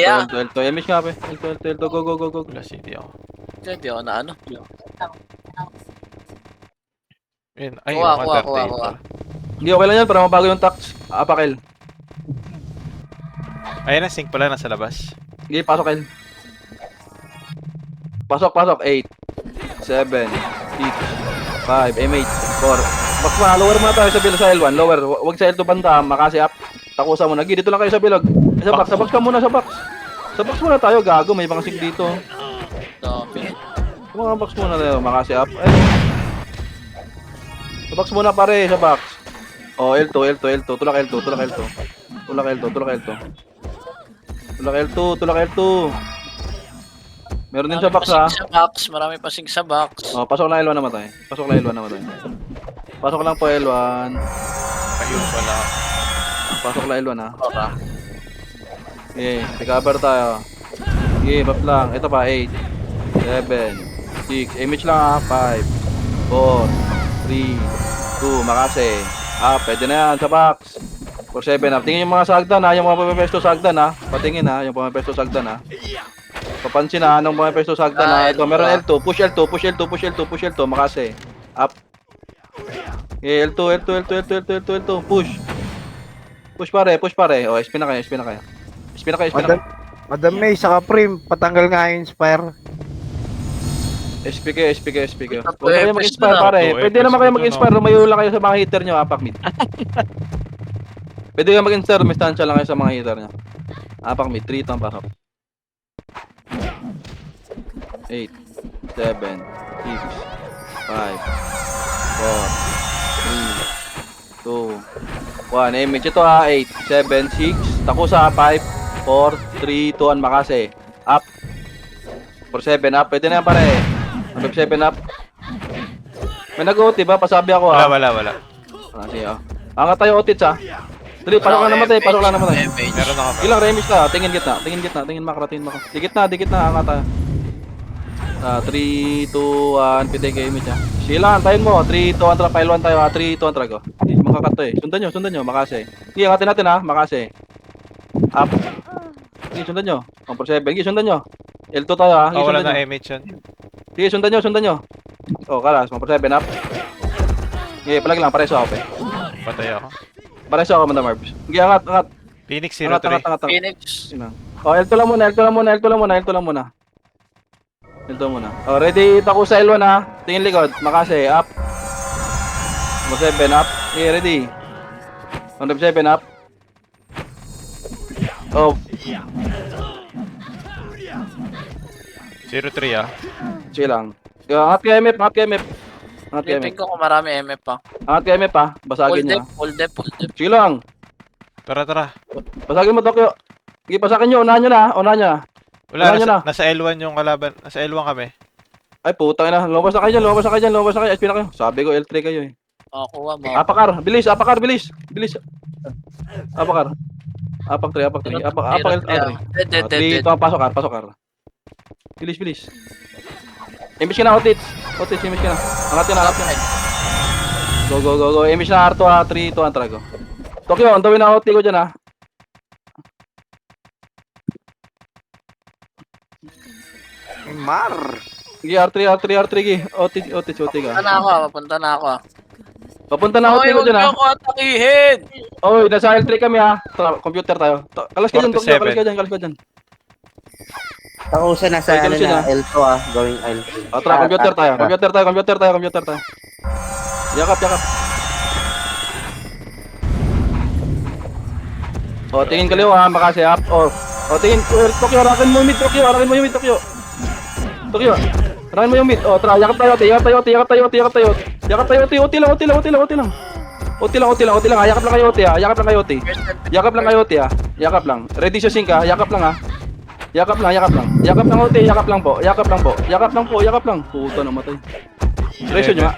Kaya, L2. Image nga, pe. L2. Go. Wala city ako. hindi ako na ano. Yun, ay, Kuha, yung kuha. Undertaker. Hindi, okay lang yan para mabago yung tax. Apakel. Ayun na, sync pala nasa labas. Sige, pasok, Kel. Pasok. 8, 7, 6, 5, MH, 4. Box mo, lower muna tayo sa bilog sa L1. Lower. Huwag sa L2 banda. Makasi up. Takusa mo na. Dito lang kayo sa bilog. Sa box ka muna, sa box. Sa box muna tayo, gago. May mga sync dito. Dami. Sa mga box muna tayo. Makasi up. Ay. Sa box muna pare, sa box. Oh, L2. Tulak L2. Tulak L2. Meron din sa box ha. Marami pasing sa box. Oh, pasok lang L1 namatay. Pasok lang po L1. Ayun pala. Pasok lang L1 ha. Ora. Okay, recover tayo. Okay, bap lang. Ito pa, 8, 7, 6. Image lang ha. 5, 4, 3, 2. Makase. Pwede na yan sa box. 4, 7 up. Tingin yung mga sagdan ha. Yung mga pumepesto sagdan ha. Patingin ha. Yung pumepesto sagdan ha. Papansin na anong mga pesto sagdan na ito. Meron L2. Push L2. Makase. Up. Okay, L2. Push. Push pare. Oh, SP na kayo. Madam May, saka Prim, patanggal nga yung Inspire. SP kayo. Huwag na kayo mag-inspire pare. Pwede naman kayo mag-inspire. Lumayo lang kayo sa mga hitter nyo. Apak mid. Pwede kayo mag-inspire. May stansya lang kayo sa mga hitter nyo. Apak mid. 3 itong pasok. 8, 7, 6, 5, 4, 3, 2, 1. Image ito ha. 8, 7, 6. Takusa 5, 4, 3, 2, 1. Makase. Up. 4, 7 up. Pwede na yan pare. 5, 7 up. May nag-OT ba? Pasabi ako ha. Wala. Sige oh. Angat tayo otits ha. Dali, pasok lang naman tayo. Meron ako. Ilang remix na. Tingin makra. Di gitna. Angat tayo. 3, 2, 1. Pwede kayo image ha. Sige lang, tayo mo. 3, 2, 1, tra. File 1 tayo ha. 3, 2, 1, tra. Go. Makakat to eh. Sundan nyo. Makase. Sige, angatin natin ha. Makase. Up. Sige, sundan nyo. 1, 4, 7. Sige, sundan nyo. L2 tayo ha. Sige, Wala sundan na nyo. image yun. Sige, sundan nyo. Oh, kalas. 1, 4, 7. Up. Sige, palag lang. Pareso ako eh. Patay ako. Pareso ako, Madam Marbs. Sige, angat. Phoenix Angat. 03. Phoenix. Oh, L2 lang muna. Oh, ready ito ko sa L1 ha. Tingin likod. Makase. Up. 7 up. Okay, ready. 107 up. Oh, 03 ah. sige lang. Angat kay MF. Tipin ko kung marami MF pa. Angat kay MF ha. Basagin niya. Full dep. Sige lang. Tara. Basagin mo, Tokyo. Sige, pasakin nyo. Unahan nyo na. Wala, Wala nasa L1 yung kalaban. Nasa L1 kami. Ay, putang ina. Lumabas na kayo dyan. SP na kayo. Sabi ko, L3 kayo eh. Kuha mo. Apakar. Bilis. Apakar. Apak 3. Apak L3. Dead. 3, ito ang pasok kar. Bilis. Image ka na, Otits, image ka na. Angat ka na. Go. Image na R2 ha. 3, 2, 1, trago. Tokyo, ang tawin na OT ko dyan ha. Mar! Sige, R3, gi. Otits ka. Papunta na ako. Papunta na OT ko dyan ha. Huwag niyo ko atakihin! Oy, nasa L3 kami ha. Computer tayo. Kalas ka dyan, Tokyo. 47. Kalas ka dyan. Takusa na sa Ay, ano ganun na L2 going L2. Tara, computer tayo. Computer tayo. Yakap. Oh, tingin kaliwa ha, makasi up. Oh, tingin Tokyo, arakin mo yung mid, Tokyo. Arakin mo yung mid. Oh, tara, yakap tayo. Yakap tayo, OT lang. Yakap lang kayo, OT ha. Yakap lang. Ready sa sync ha. Yakap lang. OT, yakap lang po. Puta, namatay. Presyo nyo ha.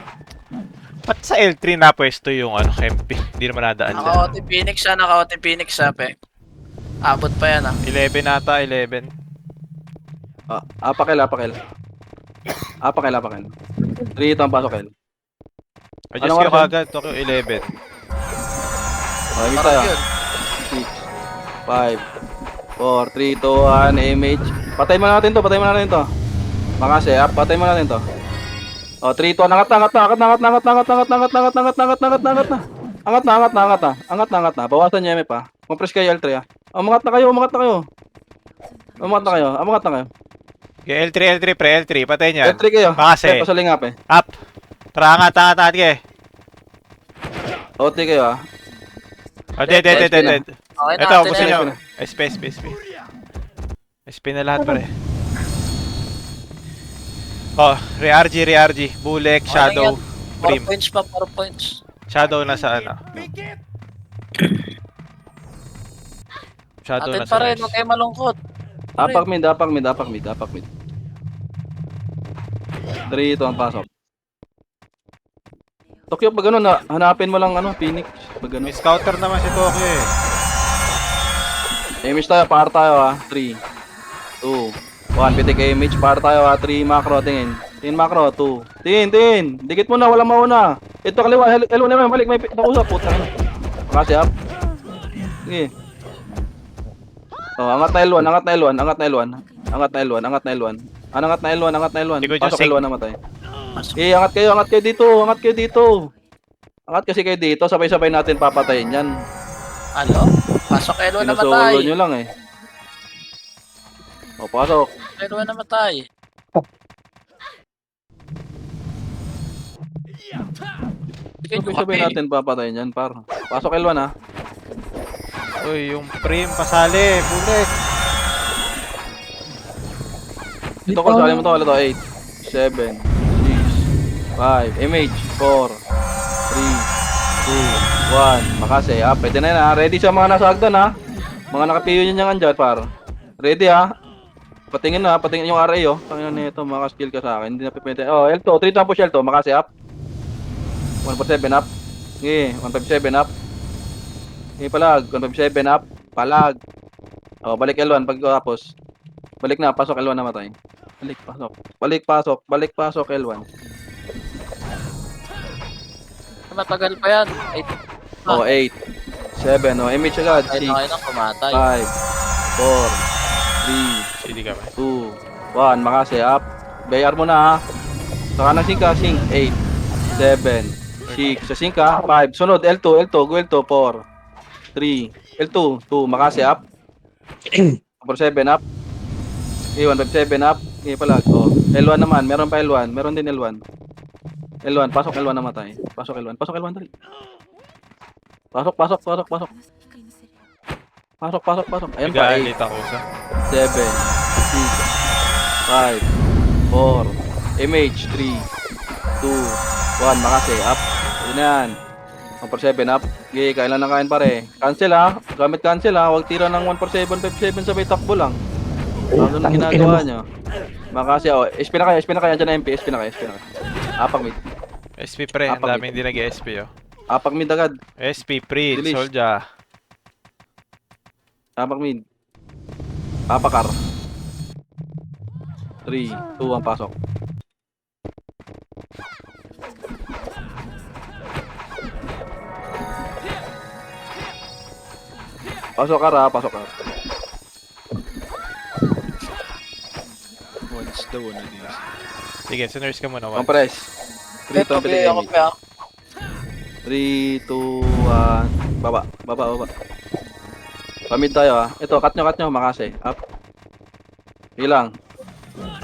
Ba't sa L3 na pwesto yung MP? Hindi naman nadaan dyan. Naka-OT Phoenix pe. Abot pa yan 11 ata, 11. Apakel. 3 ito ang pasok, El. Adjust Anong kayo oras kagad, Tokyo 11. Image tayo. 6, 5, 4, 3, 2, 1, image. Patay mo natin to, patay mo natin to. Makase, patay mo natin to. Oh, 3, 2, 1, angat na, angat na, angat na, angat na, angat na, angat na, angat na, angat na, angat na, angat na, angat na, angat na, angat na. Angat na, angat na, angat na, angat na, angat na. Bawasan niyo MF pa. Compress kayo L3 ah. Umangat na kayo, umangat na kayo. Umangat na kayo, umangat na kayo. Okay, L3, pre, L3. Patay niyan. L3 kayo. Makase. Pasaling up eh. Up. Tara, angat, ke. OT kayo ah. Oh, dead. Okay na, Ito, ate gusto na. nyo. SP. SP na lahat, pare. Oh, re-RG. Bulek, Shadow, Paro Prim. points pa, paro points. Shadow na sa ano. Shadow Atin na pa sa rin, nice. huwag kayo malungkot. Apak mid. 3, 2, ang pasok. Tokyo, pag ganun, hanapin mo lang ano, Phoenix. Pag ganun. May scouter naman si Tokyo eh. Image tayo, par tayo ah. 3, 2, 1, pitik image, par tayo ah. 3, macro, tingin. Tingin macro, 2. Tingin. Dikit mo na, walang mauna. Ito kaliwa, L1 naman, balik, may nakusap, putang. Kasi up. Sige. Oh, angat na L1. Angat na Likod yung Pasok sink. L1 namatay. Angat kayo dito. Angat kasi kayo dito, sabay-sabay natin papatayin yan. Ano? Pasok Elo Sinusolo namatay. nyo lang eh. O, pasok. Elo namatay. Sabay-sabay natin papatayin yan, par. Pasok L1 ha. Uy, yung Prim, pasali. Bulek. Ito ko, sali mo to, 8, 7, 6, 5, image, 4, 3, 2, 1, makase, pwede na yan ha, ready sa mga nasa hagdan ha, mga nakapiyo nyo nyan dyan par, ready ha, patingin yung RA oh, tangin na ito, makaskill ka sa akin, hindi na pipente, oh, L2, 3 times push L2, makase up, 147 up, sige, 157 up, sige palag, 157 up, palag, oh, balik L1 pagkatapos, balik na, pasok L1 namatay. Balik pasok L1. Matagal pa yan. 8. Oh, 8, 7, oh, image agad. 6, Ay na kayo nang pumatay. 5, 4, Hindi ka ba? 3, 2, 1, makase, up. Bayar mo na ha. Saka ng sync ka, sync, 8, 7, 6, sa sync ka, 5, sunod, L2, go L2, 4, 3, L2, 2, makase, up. 47 up. Okay, 157 up. Okay, palag. Oh, L1 naman. Meron pa L1. Meron din L1. L1. Pasok L1 namatay. Pasok L1. Dali. Pasok. Ayun pa, 8, Nag-aalit ako sa. 7, 6, 5, 4, image, 3, 2, 1, makase, up. Yun na yan. 147 up. Okay, kailan na kain pare. Cancel ha. Gamit cancel ha. Huwag tira ng 147, 57 sabay takbo lang. Ano nang ginagawa nyo? Makasi, oh, SP na kayo, andyan na MP, SP na kayo. Apak mid. SP pre, ang daming hindi nag-SP oh. Apak mid agad. SP pre, Bilis. Soldier. Apak mid. Apakar. 3, 2, 1, pasok. Pasok ka. Once the one of these. Sige, suners ka muna. One. Compress. 3, 2, 1, pitik ako image. pa. 3, 2, 1, baba. Pamid tayo ha. Ito, cut nyo, makase. Up. Ilang.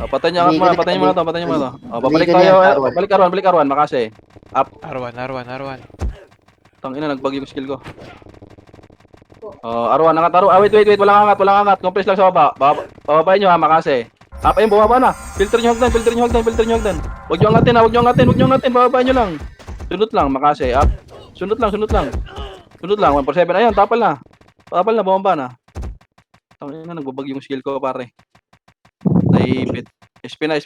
Oh, patayin nyo na to. Oh, babalik tayo. Balik Arwan, makase. Up. R1. Tangina, nag-bug yung skill ko. Oh, Arwan, angat. Wait. Walang angat. Compress lang sa baba. Bababayin nyo ha, makase. Up, ayun, bumaba na. Filter nyo hagdan. Huwag nyo angatin. Bababayin nyo lang. Sunod lang, makase. Up. Sunod lang. 147. Ayun, tapal na, bumaba na. Tangina, nagbabag yung skill ko, pare. Naipit. SP na.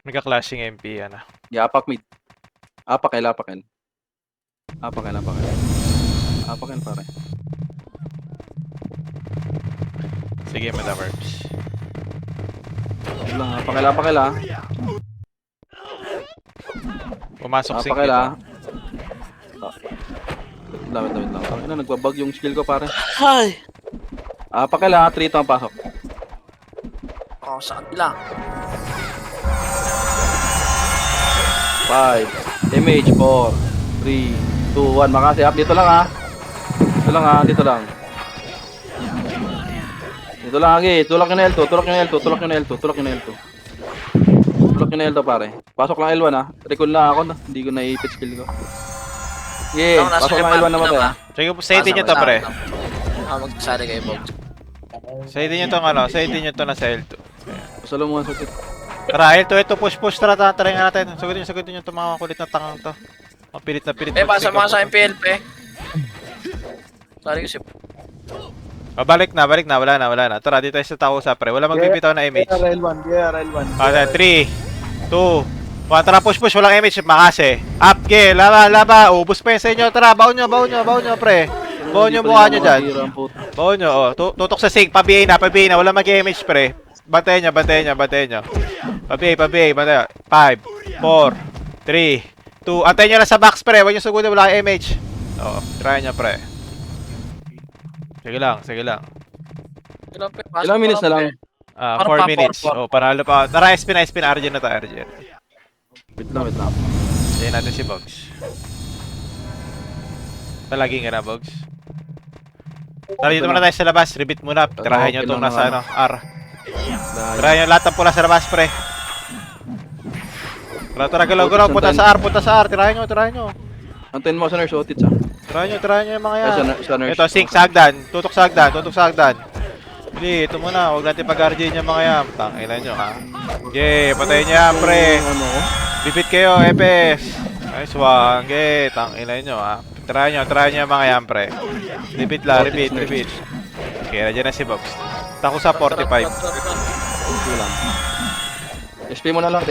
Nagka-clashing MP yan ah. Apak mid. Apakel, pare. Sige, Metaverbs. Yun lang, apakel ha. Pumasok sync Apakel ha. dito. Wait lang. Tangina, nagbabag yung skill ko, pare. Ay! Pakil ha, 3 to ang pasok. Ako sa kanila. 5, image, 4, 3, 2, 1. Makasi up. Dito lang ha. Dito lang ha, dito lang. Dito lang lagi. Tulak yung L2, tulak yung L2, tulak yung L2, tulak yung L2. Tulak yung L2 pare. Pasok lang L1 ha. Recall lang ako na. Hindi ko na-hit skill ko. Yeah, Ako, nasa pasok lang repack L1 naman na tayo. ba? Sige, side nyo to, pre. Magsali kayo, Bogs. Side nyo to, ano, side nyo to na sa L2. Pasalo mo ang sakit. Tara, L2, ito, push, tara, try nga natin. Sagutin nyo to, mga kulit na tangang to. Ang pilit na pilit. Pasa mga sa MPLP. Sorry ko si... Oh, balik na, wala na. Tara, dito tayo sa tao sa pre. Wala magbibitaw na image. RL1, RL1. 3, 2, 1, tara, push, walang image, makase. Up, laba, ubus pa yun sa inyo, tara, baon nyo, pre. Baon nyo mukha nyo dyan. Baon nyo, oh, tutok sa sink, pabiay na, wala mag-image, pre. Bantayan nyo. Pabiay, bantayan. 5, 4, 3, 2, antayin nyo lang sa box, pre, huwag nyo sugunin, wala kang image. Oo, try nyo, pre. Sige lang. Ilang minutes na lang? 4 minutes. Oh, panalo pa. Tara, SP na, RG na tayo, RG. Wait lang. Sayin natin si Bogs. Talaging ka na, Bogs. Tara, dito muna tayo sa labas. Repeat muna. Tirahin nyo itong nasa ano, R. Tirahin nyo lahat ng pula sa labas, pre. Tara, galaw. Punta sa R. Tirahin nyo. Antayin mo sa nurse otits ha. Tirahin nyo yung mga yan. Sa nurse. Ito, sink, sagdan. Tutok sagdan. Bili, ito muna. Huwag natin pag-RG nyo mga yan. Tangilan nyo, ha. Okay, patayin nyo yan, pre. Ano? Bipit kayo, Epes. Nice one. Okay, tangilan nyo, ha. Try nyo mga yan, pre. Repeat. Okay, nandiyan na si Box. Tako sa 45. Okay lang. SP mo na lahat.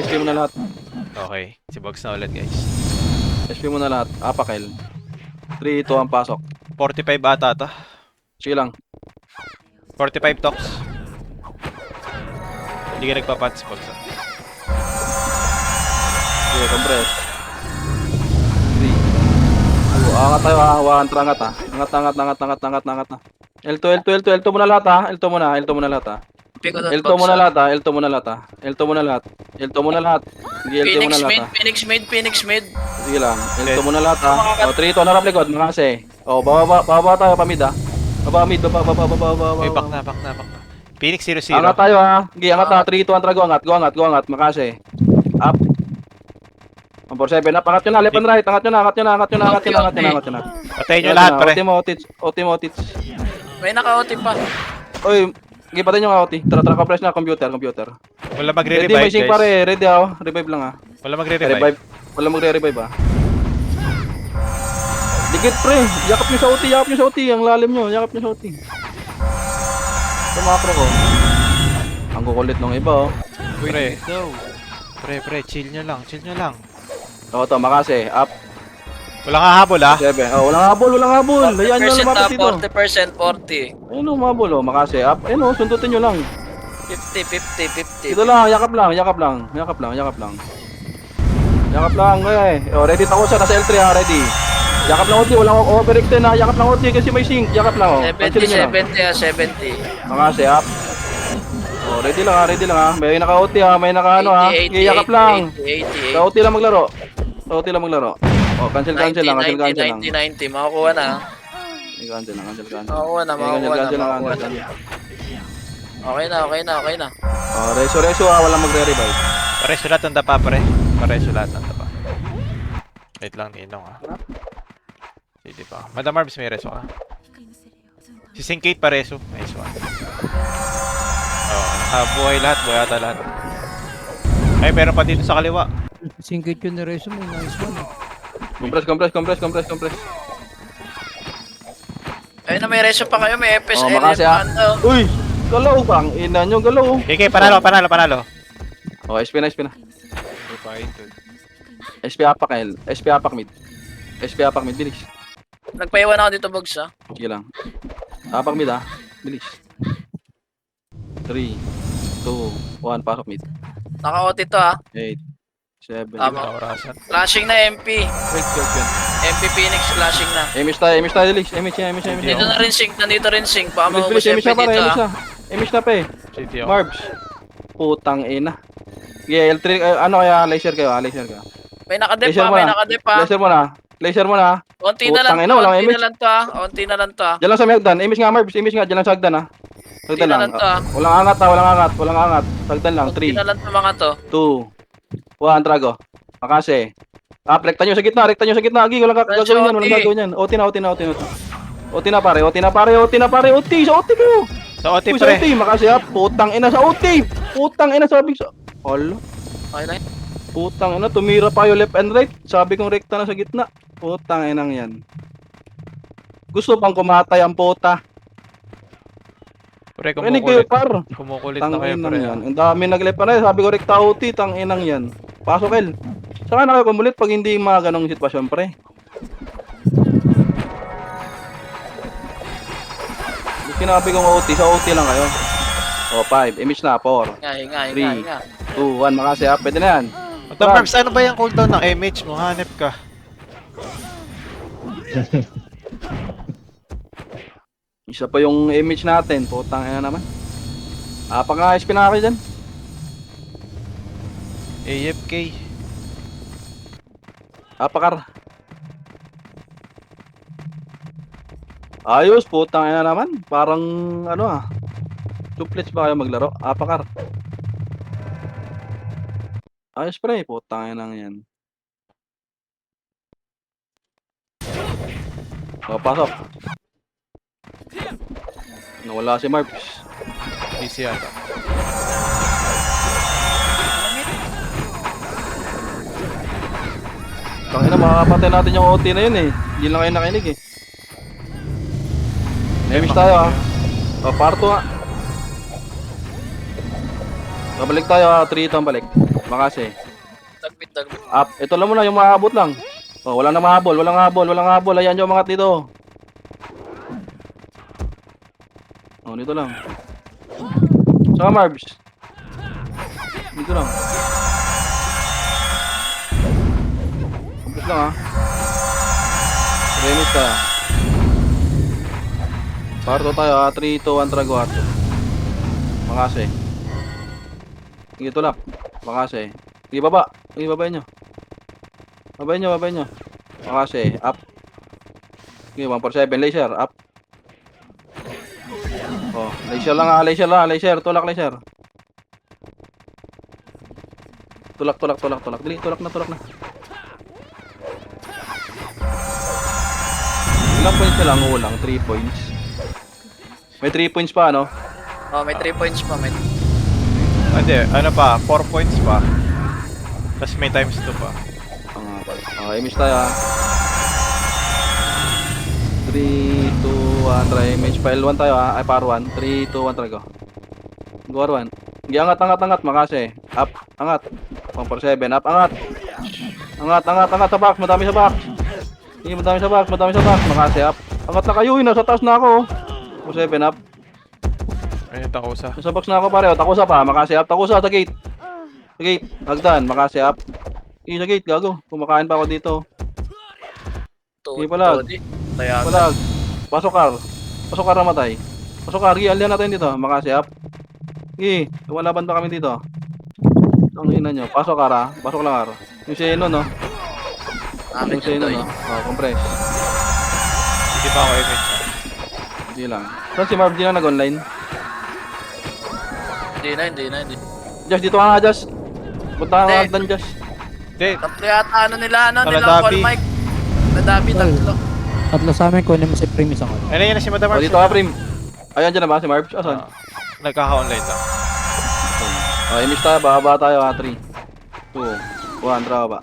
Okay, si Box na ulit, guys. SP mo na lahat. Pakil. 3, 2 ang pasok. 45 ata to. Sige lang. 45 talks. Hindi ka nagpapats, Box. Okay, compress. 3, 2, angat tayo ha. Angat ha. Angat na. L2 mo na lahat ha. L2 mo na lahat ha. L2 mo na lahat. Sige, L2 mo na lahat ha. Phoenix mid. Sige lang. L2 mo na lahat ha. O, 3 to, narap likod. Makasi. O, baba tayo pa mid ha. Baba. Uy, back na. Phoenix 0-0. Angat tayo ha. Sige, angat na. 3, 2, 1, go angat. Makasi. Up. 147 up. Angat nyo na. Left and right. Angat nyo na. Patayin nyo lahat, pre. OT mo. May naka-OT pa. Oy, sige, patayin nyo nga OT. Tara, compress na. Computer. Wala Ready, magre-revive, may sync guys. pare. Ready ako. Revive lang ha. Wala magre-revive. Wala magre-revive ha. Dikit pre. Yakap nyo sa OT. Ang lalim nyo. Yakap nyo sa OT. Ito macro ko. Ang kukulit ng iba oh. Pre, chill nyo lang. O, ito, makasi. Up. Walang hahabol, ha? 7. Oh, walang habol. Ayan nyo 40% lumapit dito. 40%, 40. Ayun o, mabol o. Makasi. Up. Ayun o, sundutin nyo lang. 50. Dito lang. Yakap lang. Yakap lang. Okay. O, ready ako sa nasa L3 ha. Ready. Yakap lang OT. Walang overextend ha. Yakap lang OT kasi may sync. Yakap lang o. 70. Makasi. Up. O, ready lang ha. May naka-OT ha. May naka-ano ha. Yakap lang. 80. Sa OT lang maglaro. O, cancel lang. 90. Makakuha na. Cancel lang. Makakuha na. Okay na. O, reso ha. Walang magre-revive. Pareso lahat ng dapa, pre. Wait lang, Ninong, ha. Hindi pa. Madam Arbs, may reso ka. Si Syncate pareso. Nice one. Buhay ata lahat. Ay, meron pa dito sa kaliwa. Singkit yun ni Rezo mo, nice one. Compress. Ayun na, may reso pa kayo. May FS. Oh, makasi ha. Uy! Galaw bang? Ina nyo, galaw. Okay, panalo. Oh, SP na. SP apak mid. Bilis. Nagpaiwan ako dito, Bogs, ha? Sige lang. Apak mid ha. Bilis. 3, 2, 1, pasok mid. Naka-OT to, ha? 8, 7. Tama. Orasan. Flashing na MP. Wait. MP Phoenix flashing na. Image tayo, Delix. Image yan. Dito na rin sync, nandito rin sync. Baka Bilis, maubos image MP na pare, dito image ah. na. Image na pe. City ako. Marbs. Putang ina. Yeah, L3, ano kaya, laser kayo, laser kayo. May nakadep Laser ah, mo may na. nakadep ah. Laser mo na. Konti na lang Putang to, ina, walang konti image. na lang to ah. Konti na lang to ah. Diyan lang sa may hagdan. Image nga, Marbs. Image nga, diyan lang sa hagdan, ha. Hagdan Hindi na lang. lang to, ah. Walang angat, ha. Walang angat. Hagdan lang. Konti 3, na lang to mga to. 2, 1, trago. Makase. Rekta nyo sa gitna. Agi, walang gagawin yan. Walang gagawin yan. OT na. OT na pare. Sa OT kayo. Sa OT, Uy, sa pre. OT. Makase, ha. Putang ina sa OT. Putang ina, sabi sa... Hala. Okay lang. Putang ina, tumira pa yung left and right. Sabi kong rekta na sa gitna. Putang inang yan. Gusto pang kumatay ang puta. Pre, Rinig kayo, kumukulit. par. Kumukulit na Tang kayo, inang pre. yan. Ang dami nag-left and right. Sabi ko rekta OT, tang inang yan. Pasok, El. Saka na kayo kumulit pag hindi mga ganong sitwasyon, pre. Yung sinabi kong OT, sa OT lang kayo. O, 5. Image na, 4. Hinga. 2, 1. Makasi, ha. Pwede na yan. Ito, Marbs, ano ba yung cooldown ng MH mo? Hanep ka. Isa pa yung image natin. Putang ina naman. Pang-SP na kayo dyan. AFK. Apakar. Ayos, putang ina naman. Parang ano Duplets ba kayo maglaro? Apakar. Ayos pre, putang ina yan. Pasok. Nawala si Marps. Easy yata. Tangina, makakapatay natin yung OT na yun eh. Hindi lang kayo nakinig eh. Nemish tayo parto nga. Babalik tayo 3 ito ang balik. Makasi. Dagmit. Up. Ito lang muna yung maabot lang. Wala na mahabol, walang habol. Ayan yung mga dito. Dito lang. Saka Marbs. Dito lang. Kumpis lang Remis ka. Parto tayo 3, 2, 1, trago ato. Makase. Sige tulak. Makase. Sige baba. Sige babayin nyo. Babayin nyo. Makase. Up. Sige 147. Laser. Up. Laser lang laser. Tulak laser. Tulak. Dali, tulak na. Ilang points na lang ulang? 3 points. May 3 points pa, no? May 3 points pa, may. Hindi, ano pa? 4 points pa. Tapos may times 2 pa. Image tayo, 3, 2, 1, try image. Pa L1 tayo, Ay, par 1. 3, 2, 1, try go. Go R1. Hindi, angat. Makase. Up. Angat. 147. Up. Angat. Sa box. Madami sa box. Makase. Up. Angat na kayo. Nasa taas na ako. 47. Up. Ayun, takusa. Nasa box na ako pare. Takusa pa. Makase. Up. Takusa sa gate. Hagdan. Makase. Up. Sa gate. Gago. Kumakain pa ako dito. Sige pala. Palag. Pasok kar namatay. Alihan natin dito. Makasi up. Sige. Lumalaban pa kami dito. Ang ina nyo. Pasok kar Pasok lang kar. Yung Xeno no. Yung Xeno no. Compress. Hindi pa ako MH. Hindi lang. Saan si Marv? Di na nag-online? Hindi na. Josh, dito ka nga Josh. Punta ka nga Hindi. hagdan Josh. Hindi, Tatlo yata nila Naladabi. call mic. Nadabi, tatlo. Tatlo sa amin, kunin mo si Primis ako. ayun na si Madam Marbs. Dito ka Prim. Ayan dyan na ba si Marv? Asan? Nagkaka-online lang. Image tayo. Baba tayo 3, 2, 1. Draw ba?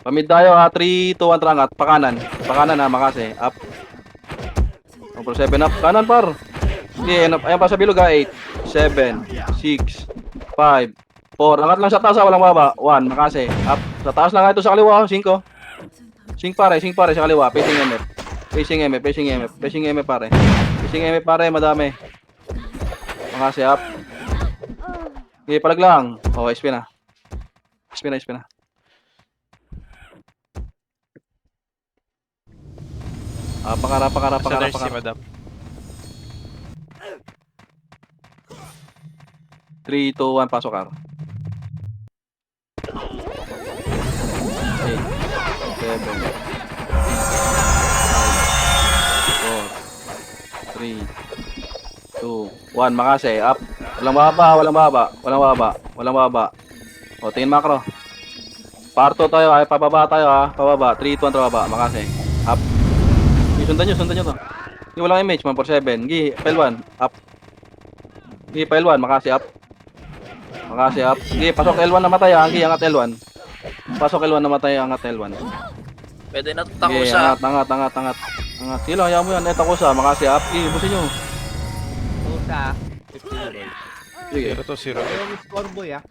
Pamid tayo 3, 2, 1. Trangat. Pakanan Makase. Up. 7 up. Kanan par. Okay, ayan pa sa bilog 8, 7, 6, 5, 4. Angat lang sa taas walang baba. 1, Makase. Up. Sa taas lang ito sa kaliwa 5. Sing pare sa kaliwa. Facing MF pare. Facing MF pare, madami. Makase up. Okay, palag lang. SP na. Apakar. Sa nurse si madam. 3, 2, 1, pasok ka. 8, 7, 6, 5, 4, 3, 2, 1, makase, up. Walang baba. O, tingin macro. Parto tayo, ay, pababa tayo ha. Pababa, 3, 2, 1, trababa, makase. Up. Sundan nyo to. Hindi, walang image, 147. Gi, file 1, up. Gi, file 1, makase, up. Gi, pasok L1 namatay ha. Gi, angat L1. Pasok L1 namatay, angat L1. Pwede na Gi, takusa. angat. Sila, hayaan mo yan, takusa, makase, up. Gi, busin nyo. Pusa. Sige. 0 to 0. Pero may score boy ah.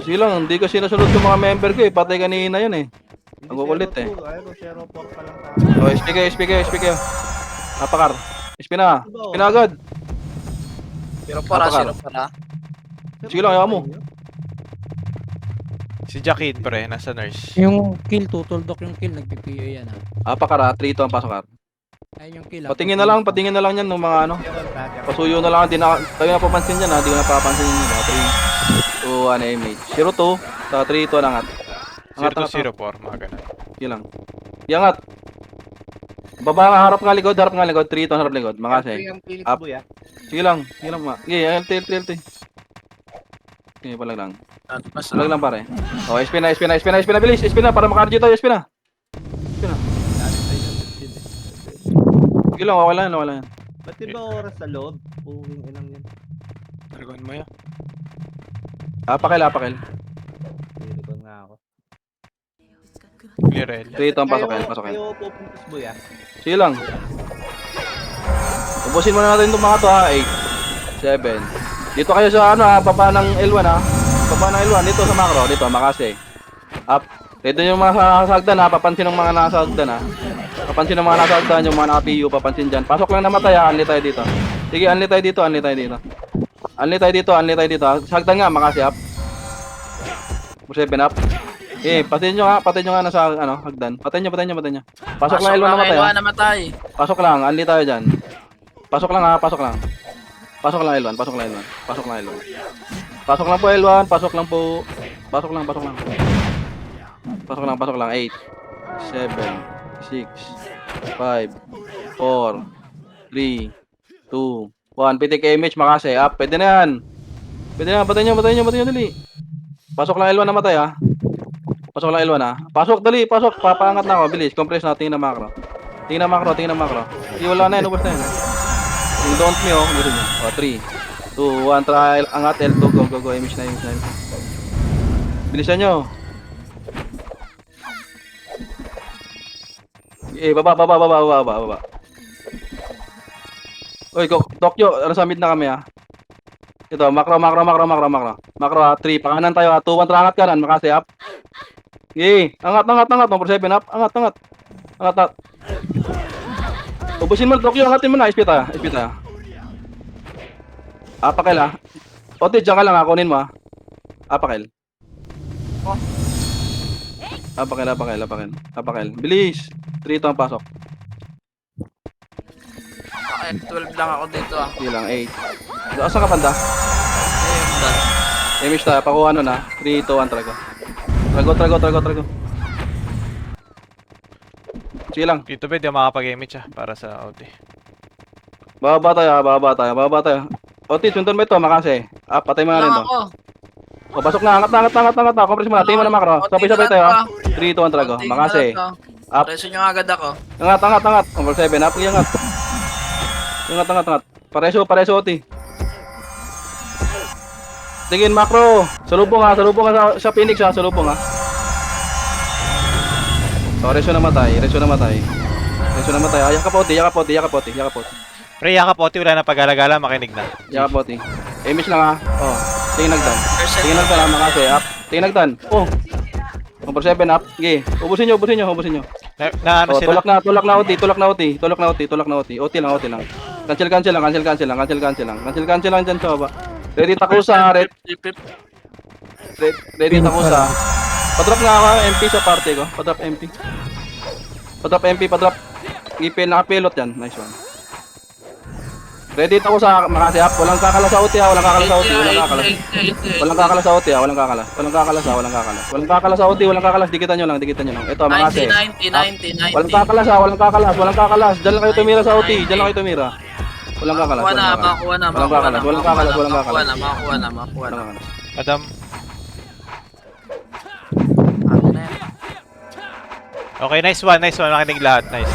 Silang, hindi ko sinasunod yung mga member ko eh. Patay kanina yun eh. Ang kukulit eh. Ayun, 0-4 pa lang O, SP kayo. Napakar. SP na agad. Pero para, Apakar. sino para? Sige lang, ayaw mo. Si Jackie pre, nasa nurse. Yung kill, tutuldok yung kill, nagpipiyo yan ha. Apakar, 3 to ang pasok. Ayun yung kill. Patingin na lang yan ng mga ano. Pasuyo na lang, di na kayo napapansin yan ha. Di ko napapansin yun ha. 3, 2, 1, image. 0-2, sa 3, 2, angat. 0 to 0-4, mga ganun. Sige lang. Iangat. Baba nga, harap nga likod, 3, 2, harap likod. Makase. Up. Boy ah. Sige lang ma. Sige, LT. Sige, palag lang. Mas Palag lang pare. O, SP na, bilis. SP na, para makardio tayo, SP na. Sige lang, wala yan. Ba't di ba oras sa loob? Puwing inang yan. Dragon mo yan. Apakil. Silikon nga ako. Clear L. 3 to ang pasok. Kayo pupuntos boy ah. Sige lang. Ubusin muna natin itong mga to ha. 8, 7. Dito kayo sa ano ha, baba ng L1 ha. Baba ng L1, dito sa macro, dito, makase. Up. Dito yung mga nasa hagdan ha, papansin ng mga nasa hagdan ha. Papansin ng mga nasa hagdan, yung mga naka-PU, papansin dyan. Pasok lang namatay ha, unli tayo dito. Sige, unli tayo dito. Unli tayo dito ha. Sa hagdan nga, makase up. 7 up. Patayin nyo nga nasa ano, hagdan. Patayin nyo. Pasok lang L1 namatay ha. namatay. Pasok lang, unli tayo dyan. Pasok lang L1. Pasok lang L1. Pasok lang po L1. Pasok lang. 8, 7, 6, 5, 4, 3, 2, 1. Pitik image, makase. Up. Pwede na yan. Patayin nyo, dali. Pasok lang L1 namatay ha. Pasok, dali. Papaangat na ako. Bilis. Compress na. Tingin na macro. Wala na yan. Ubus na yan. Yung don't me oh. Gano'n nyo. O, 3, 2, 1. Trial. Angat L2. Go. Image na. Bilisan nyo. Baba. Uy, Tokyo. Sa mid na kami ha. Ito, macro. Macro ha. 3. Pakanan tayo ha. 2, 1. Angat ka na. Makase up. Angat. 7 up. Angat. Ubusin mo, Tokyo, angatin mo na. SP tayo. Apakil ha. Ote, dyan ka lang ha. Kunin mo ha. Apakil. Bilis. 3 to ang pasok. F12 lang ako dito ah. Sige lang, 8. Asa ka banda? Image tayo. Pakuha ano na. 3, 2, 1. Trago. Sige lang. Dito ba, di ako makapag-image para sa OT. Bababa tayo. Otis, sundan mo ito, makase. Patay mo na rin Lang to. ako. O, pasok na, angat. Compress mo na, tingin mo na macro. Sabay tayo ha. 3, 2, 1, trago. Makase. Up. Preso nyo agad ako. Angat. Number 7, up. Angat. Pareso, Oti. Tingin, macro. Salubong ha, sa Phoenix ha, salubong ha. So, Reso namatay. Yakap Oti. Pre, yakap OT, wala na pag-alagala, makinig na. Yakap Oti. Image lang ha. Oh, tingin nagdan ha, makase. Up. Tingin nagdan. Oh. Number 7 up. Sige. Ubusin nyo. Na ano Oh, sila? tulak na Oti. Oti lang. Cancel lang dyan sa baba. Ready takusa. Ready takusa. Padrop nga ako MP sa party ko. Padrop MP. Nakapilot yan. Nice one. Ready ako sa Makati up. Walang kakalas sa OT ha. Walang kakalas sa OT. Walang kakalas. Walang kakalas sa OT ha. Walang kakalas. Walang kakalas ha. Walang kakalas. Walang kakalas sa OT. Walang kakalas. Dikitan nyo lang. Dikitan nyo lang. Ito, Makati. 90. Walang kakalas ha. Walang kakalas. Walang kakalas. Diyan lang kayo tumira sa OT. Diyan lang kayo tumira. Walang kakalas. Makuha na. Walang kakalas. Walang kakalas. Walang kakalas. Makuha na. Walang kakalas. Adam. Akin na yan. Okay, nice one. Makinig lahat. Nice.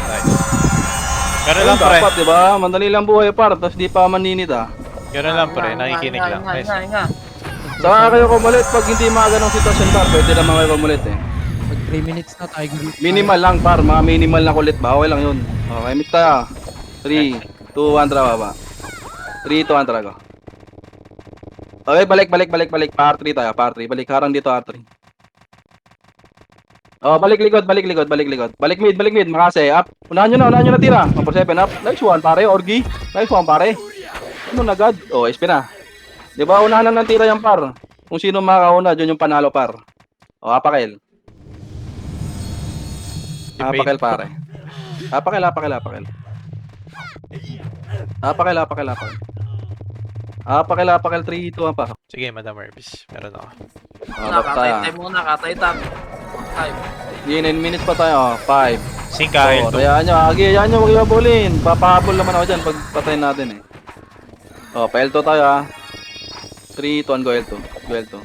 Ganun Ayun, lang, pre. dapat, diba? Mandali lang buhay par. Tapos di pa maninid ha. Ganun lang, pre. Nakikinig lang. Nice. Saka kayo kumulit pag hindi mga ganong sitwasyon par. Pwede naman kayo kumulit eh. Pag 3 minutes na tayo. Minimal lang par. Mga minimal na kulit ba? Okay lang yun. Okay, mix tayo. 3, 2, 1, tara baba. 3, 2, 1, tara go. Okay, balik. Par 3 tayo, par 3. Balik, harang dito, R3. Oh, balik likod. Balik mid, makase, up. Unahan nyo na tira. 147 up. Nice one, pare, Orgi. Nice one, pare. Ano na agad? Oh, SP na. Di ba, unahan na ng tira yung par. Kung sino makauna, dyan yung panalo, par. Oh, apakel. Apakel, pare. Apakel. Apakel, 3, 2, 1 pa. Sige, Madam Herbis. Meron ako. Oh, back tayo. Katay time. Sige, 9 minutes pa tayo. 5. Sync ka, Oh, L2. hayaan nyo, huwag ibabulin. Papahabol naman ako dyan pag patayin natin eh. Oh, pa L2 tayo ha. 3, 2, 1, go L2. Go L2.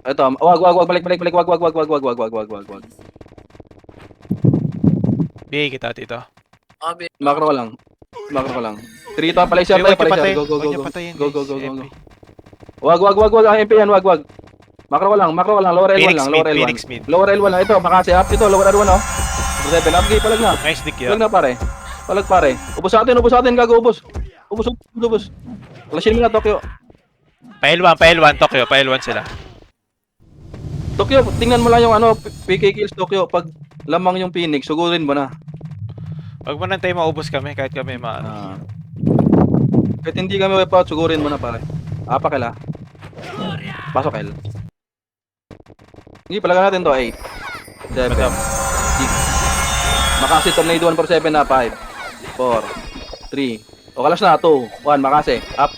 Ito, wag, balik. Wag. Bigay kita, tito. Makro ko lang. 3 to, palaysir tayo, palaysir. Go. MP. Wag, MP yan, wag. Makro ko lang, lower L1 lang, Phoenix mid. Lower L1 lang, ito, makasi up, ito, lower L1 oh. 7, upgate, palag na. Nice dick Palag yun. na pare. Ubus atin, gago, ubus. Flashin mo na, Tokyo. Pa L1, Tokyo. Pa L1 sila. Tokyo, tingnan mo lang yung PK kills, Tokyo. Pag lamang yung Phoenix, sugurin mo na. Wag mo nang tayo maubos kami, kahit kami Kahit hindi kami wipe out, sugurin mo na pare. Apakel ha. Pasok L. Hindi, palaga natin to. 8, 7, 6. Makasi, tornado 147 na. 5, 4, 3. O, kalas na. 2, 1, makasi. Up.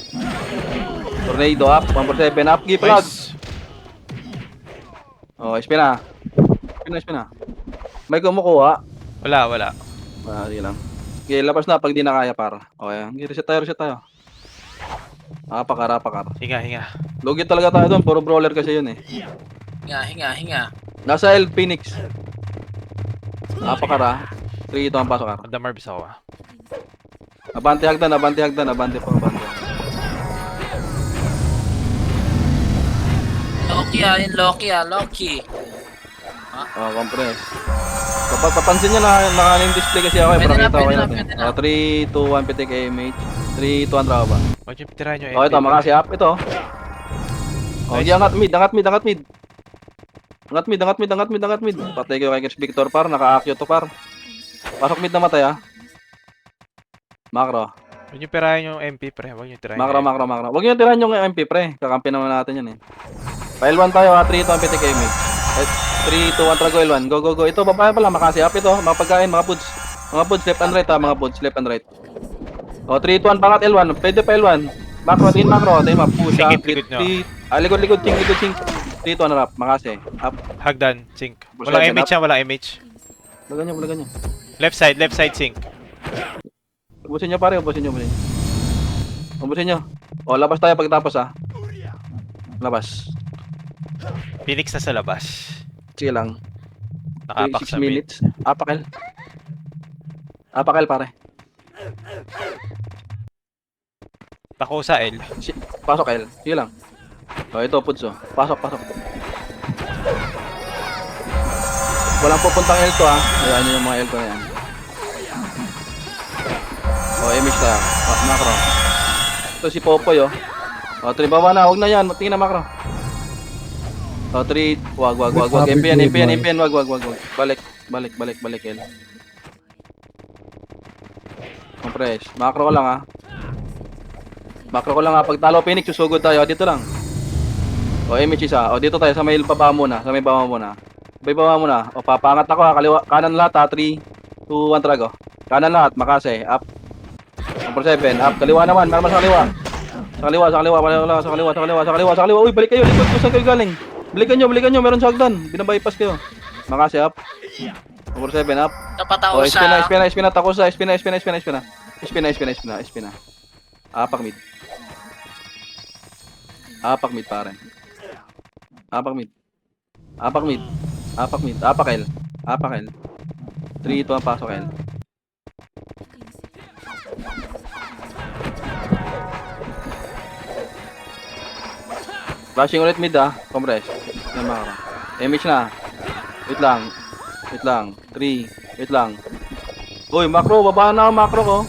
Tornado up. 147 up. Give plug. Nice. O, SP na. May kumukuha. Wala. Sige lang. Okay, labas na pag di na kaya para. Okay, reset tayo. Apakar. Hinga. Logi talaga tayo doon, puro brawler kasi yun eh. Hinga. Nasa L Phoenix. Apakara. 3 ito ang pasok ka. Madam Herbis ako Abante hagdan, abante pa. Loki. Oh, compress. Kapag papansin nyo na nakaling display kasi ako eh, Pwede na, pakita ko pwede natin. na. 3, 2, 1, pitik AMH. 3, 2, 1, trawa ba? Huwag yung tirahan nyo Oh, ito, makasi up. Ito. Oh, Nice. di angat mid. Angat mid. Patay kayo kay Chris Victor par, naka-acute to par. Pasok mid na matay ah. Macro. Huwag yung tirahan yung MP, pre. Huwag yung tirahan Macro. Huwag nyo tiran yung MP pre. Kakampi naman natin yan eh. File 1 tayo ha. 3, 2, 1, pitik AMH. 3, 2, 1, trago L1. Go. Ito, babae pala. Makasi up ito. Mga pagkain, mga foods. Mga foods, left and right ha. Mga foods, left and right. O, 3, 2, 1, pangat L1. Pwede pa L1. Macro, tingin macro. Tingin map. Push ha. Likod nyo. Likod. Ching. 3, 2, 1, rap. Makasi. Up. Hagdan, sync. Bush Walang hagdan, image yan, walang image. Lagan nyo. Left side, sync. Ubusin nyo pare. Ubusin nyo. O, labas tayo pagkatapos ha. Labas. Phoenix na sa labas. Sige lang. Nakapak 6 sa mid. minutes. Apakel pare. Tako sa L. Pasok L. Sige lang. O, ito, puts o. Pasok. Walang pupuntang L to ha. Ayan nyo yung mga L to na yan. O, image tayo. Macro. Ito si Popoy o. O, 3 baba na. Huwag na yan. Tingin na macro. O, 3. Wag. MP yan. Wag. Balik L. Compress. Macro ko lang ha. Pag talo Phoenix, susugod tayo. Dito lang. O, image isa. O, dito tayo sa may baba muna. baba muna. O, papangat ako ha. Kaliwa, kanan lahat ha. 3, 2, 1, trago. Kanan lahat, makase. Up. 147, up. Kaliwa naman, meron sa kaliwa. Sa kaliwa, sa kaliwa, sa kaliwa, sa kaliwa, sa kaliwa, sa kaliwa. Uy, balik kayo, likod ko, saan kayo galing? Balikan nyo, meron sa hagdan. Binabypass kayo. Makase, up. 147, up. Dapat ako O, sa... espina, takusa, espina. Apak mid. Apak mid, pare. Apak mid. Apak L. 3, 2, ang pasok L. Flashing ulit mid compress. Yan makara. Image na. Wait lang. 3, wait lang. Uy, macro, baba na ang macro ko.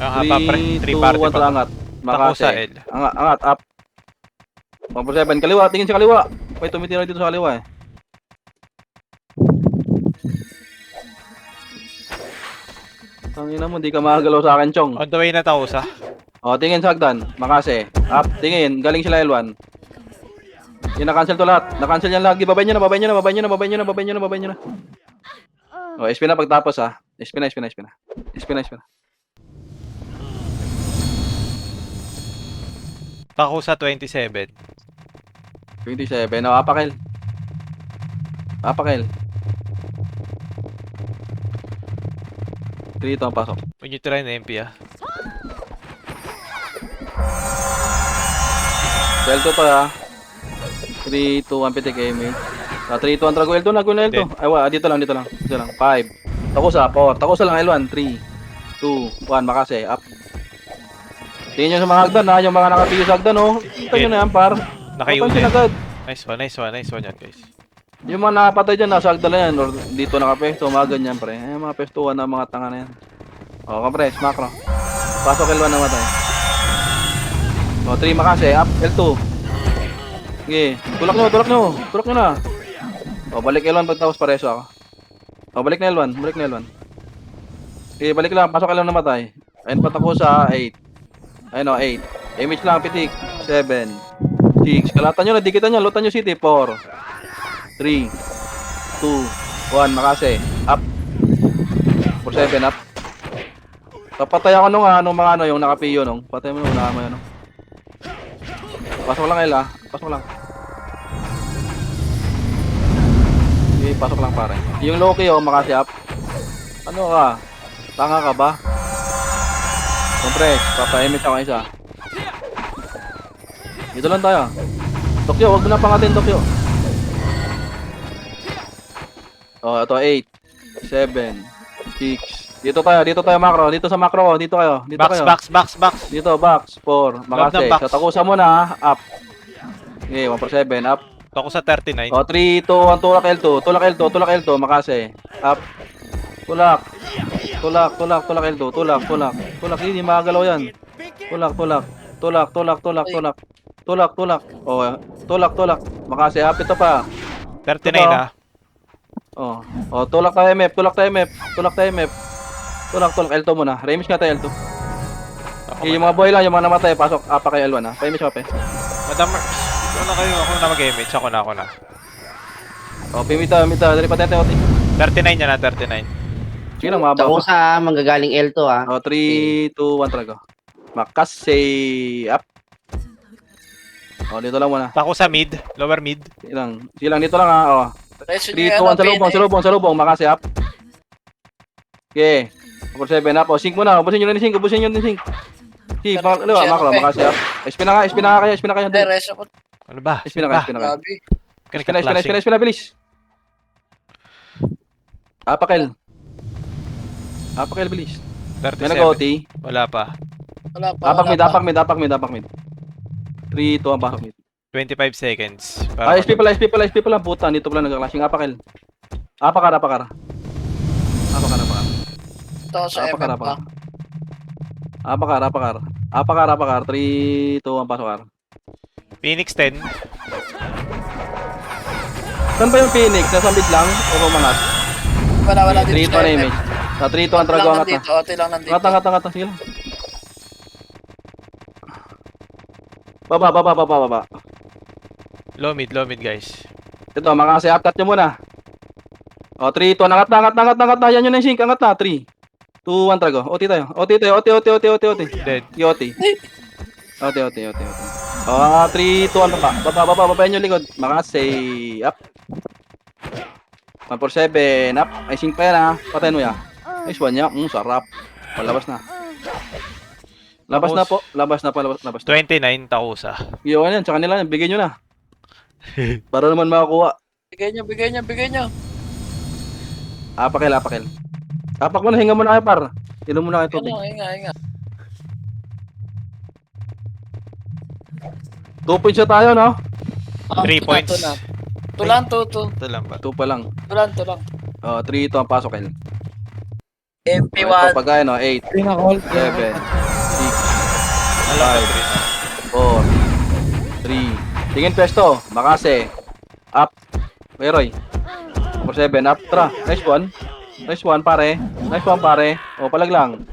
Ayun nga pa, pre. 3, 2, 3 party 1, pa. angat. Takusa, Makase. L. Angat, up. 147, kaliwa, tingin sa kaliwa. May tumitira dito sa kaliwa eh. Tangina mo, di ka makagalaw sa akin, Chong. On the way na Takusa. O, tingin sa hagdan. Makase. Up, tingin. Galing sila L1. Yung na-cancel to lahat. Na-cancel yan lahat. Babay nyo na. O, SP na pagtapos SP na. Takusa 27. 27. O, apakil. 3 ito ang pasok. When you try na MP L2 to 3, 2, 1 pitik aiming. 3, 2, 1 trago L2 na. Hindi. Ay, dito lang. 5. Takusa lang L1. 3, 2, 1. Makase. Up. Tingin nyo sa mga hagdan yung mga nakapiyo sa hagdan Tingnan nyo na yan, par. Naka-unit. Papansin agad. Nice one yan, guys. Yung mga nakapatay dyan, nasa hagdan na yan. Or dito nakapesto, mga ganyan, pre. Mga pestuhan na mga tanga na yan. O, compress, macro. Pasok L1 na matay. O, 3 makase. Up, L2. Sige. Tulak nyo na. O, balik L1 pagtapos pareso ako. O, balik na L1. Sige, balik lang. Pasok L1 na matay. Ayun, patako sa 8. Ayun 8. Image lang, pitik. 7. 6. Kalatan nyo na, dikitan nyo. Lutan nyo city. 4. 3. 2. 1. Makase. Up. 47 up. Papatay ako nung mga yung nakapiyo nung. Patay mo nung mo yan Pasok lang Ella. Pasok lang. Okay, pasok lang pare. Yung Loki makasi up. Ano ka? Tanga ka ba? Compress, papa-image ako isa. Dito lang tayo. Tokyo, wag mo na pangatin Tokyo. Oh, ito 8, 7, 6. Dito tayo macro. Dito sa macro. Dito kayo. Box. Dito box 4. Makase. box. Sa takusa mo na up. Okay, 1/7 up. Takusa 39. Oh, 3, 2, 1, tulak L2. Makase. Up. Tulak L2. Tulak. Hindi magalaw yan. Tulak. Oh, tulak. Makase. Up ito pa. 39 Ito. Oh, tulak tayo MF. Tulak L2 muna. Remix nga tayo L2. Okay, yung mga boy lang, yung mga namatay, pasok apa kay L1 Paimage mo, pe. Madam, ikaw na kayo. Ako na mag-image. Ako na. Oh, pimita. Dali pa tayo, 39 yan 39. Sige lang, mababa. Takusa, manggagaling L2 Oh, 3, 2, 1 talaga. Makase. Up. Oh, dito lang muna. Takusa mid. Lower mid. Sige lang, dito lang Oh. Presyo 3, 2, 1, sa lubong. Makase up. Okay. 7 up. Oh, sync muna. Ubusin nyo na yung sync. Si, macro, makase up. SP na kayo. Hindi, reso ko. Ano ba? SP na kayo. Grabe. SP na, bilis. Apakel, bilis. 37. May nag-OT. Wala pa. Apak mid. 3, 2, ang pasok mid. 25 seconds. SP pala. Puta, dito pala nag-clashing. Apakel. Apakar. Ito ako sa MM pa. Apakar. 3, 2, ang pasok. Phoenix 10. Saan ba yung Phoenix? Nasa mid lang? O pumangat? Wala 3, 2 dito sa na MM. image. Sa 3, 2, ang trago. Angat na. Ote lang nandito. Angat. Sige lang. Baba. Low mid guys. Ito, mga kasi upcut nyo muna. O, 3, 2, 1. Angat na. Yan yun na yung sync. Angat na. 3, 2, 1, trago. OT tayo. OT. Dead. OT. OT. O, 3, 2, 1. Baba. Babayin nyo likod. Makasay. Up. 147. Up. Ay, sync pa yan ha. Patayin mo yan. Nice one ya. Sarap. Palabas na. Labas na po. Labas na. 29 takusa. Iyon yan. Sa kanila yan. Bigyan nyo na. Para naman makakuha. Bigay nyo. Apakil. Apak mo na. Hinga mo na kayo par. Inom mo na kayo tubig. Inga. 2 points na tayo no? 3 points. Tulan. Ito lang ba? 2 pa lang. Tulan. O, 3 ito ang pasok kayo. MP1. Ito pagkaya no? 8, Ring call. 7, 6, 5, 4, 3. Tingin pesto. Makase. Up. Meroy. 7 up. Tra. Nice one pare. O, palag lang.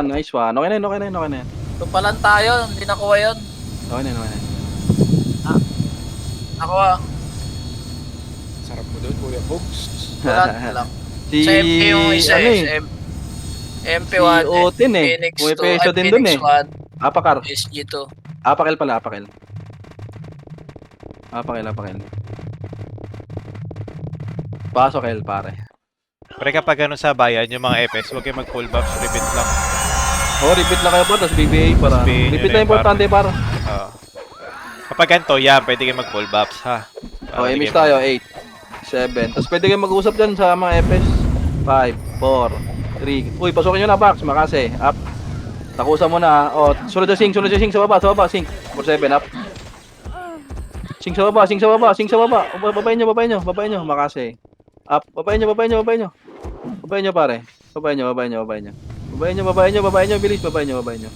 Nice one. Okay na yan. Tupalan tayo, hindi nakuha yun. Okay na yan. Nakuha. Sarap mo doon, Kuya Bogs. Tulan. Si, Sa MP yung isa ano eh. MP1. Si Otin eh. Phoenix May 2. peso din dun eh. Phoenix 1. Apakar. SG2. Apakil. Pasok El pare. Pre kapag ganun sa bayan, yung mga FS, huwag kayo mag-full buffs, repeat lang. Repeat lang kayo pa, tapos BBA para. BBA Repeat yun na eh, importante para. Kapag ganito, pwede kayo mag-full buffs, ha? Image tayo, 8, 7. Tapos pwede kayo mag-usap dyan sa mga FS. 5, 4, 3. Uy, pasukin nyo na box, makase. Up. Takusan mo na. Sunod na sync sa baba, sync. 4-7, up. Sync sa baba. Babayin nyo, makase. Up. Babayin nyo, pare. Babayin nyo, bilis, babayin nyo.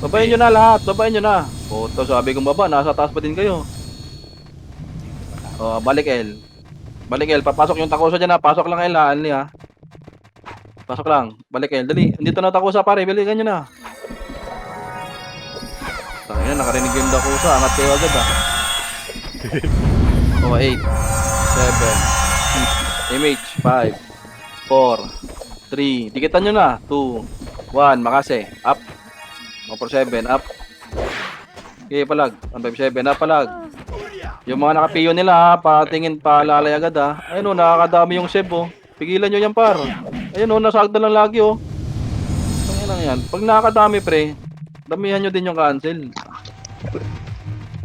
Babayin nyo na lahat, Puto, sabi kong baba, nasa taas pa din kayo. Balik L, papasok yung takusa dyan ha, pasok lang L ha, Anli ha. Pasok lang, balik L, dali, andito na takusa pare, balikan nyo na. Tangina, nakarinig yung takusa, angat kayo agad ha. 8, 7, image, 5, 4, 3, dikitan nyo na, 2, 1, makase, up. 4-7, up. Okay, palag. 157, up, palag. Yung mga nakapiyo nila, ha, patingin, palalay agad, ha. Ayun, nakakadami yung save, oh. Pigilan nyo yan, par. Ayun, nasagda lang lagi, oh. Ano lang yan. Pag nakakadami, pre, damihan nyo din yung cancel.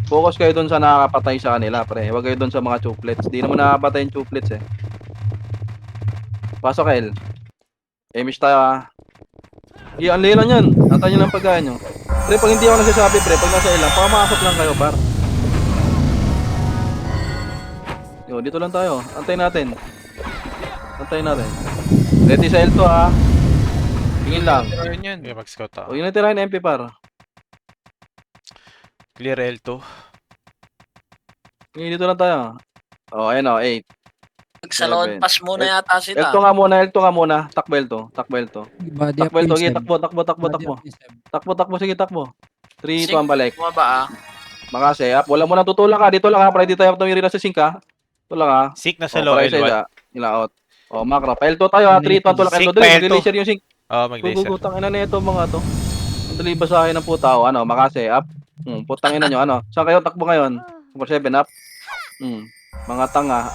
Focus kayo dun sa nakakapatay sa kanila, pre. Huwag kayo dun sa mga chuplets. Di naman nakakapatay yung chuplets, eh. Pasok, El. Image tayo, ha. Ang lang yan. Antayin nyo lang pagkain nyo. Pre, pag hindi ako nagsasabi, pre, pag nasa ilang, pamasok lang kayo, par. Dito lang tayo. Antayin natin. Ready sa L2, ha. Tingin lang. Ayun yan. Okay, mag-scout ako. Yun na tirahin MP, par. Clear L2. Dito lang tayo. Ayan, 8. Nagsalon, pass muna yata sila. L2 nga muna. Takbo L2. Body up Takbo L2. Sige, P7. takbo. Sige, takbo. 3, 2, 1, balik. Bumaba Makase, up. Wala mo nang tutulak ha. Dito lang ha. Para hindi tayo tumiri na sa sync ha. Ito lang ha. Sick na sa low Para isa L1. isa. Ilaot. Macro. Pa L2 tayo ha. 3, 2, 1, tulak Sync L2. pa Dali, L2. mag-laser yung sync. Mag-laser. Gugutang ina na ito mga to. Ang dali basahin ng puta. Makase, up. Putang ina nyo. Saan kayo takbo ngayon? 4-7, up. Mga tanga.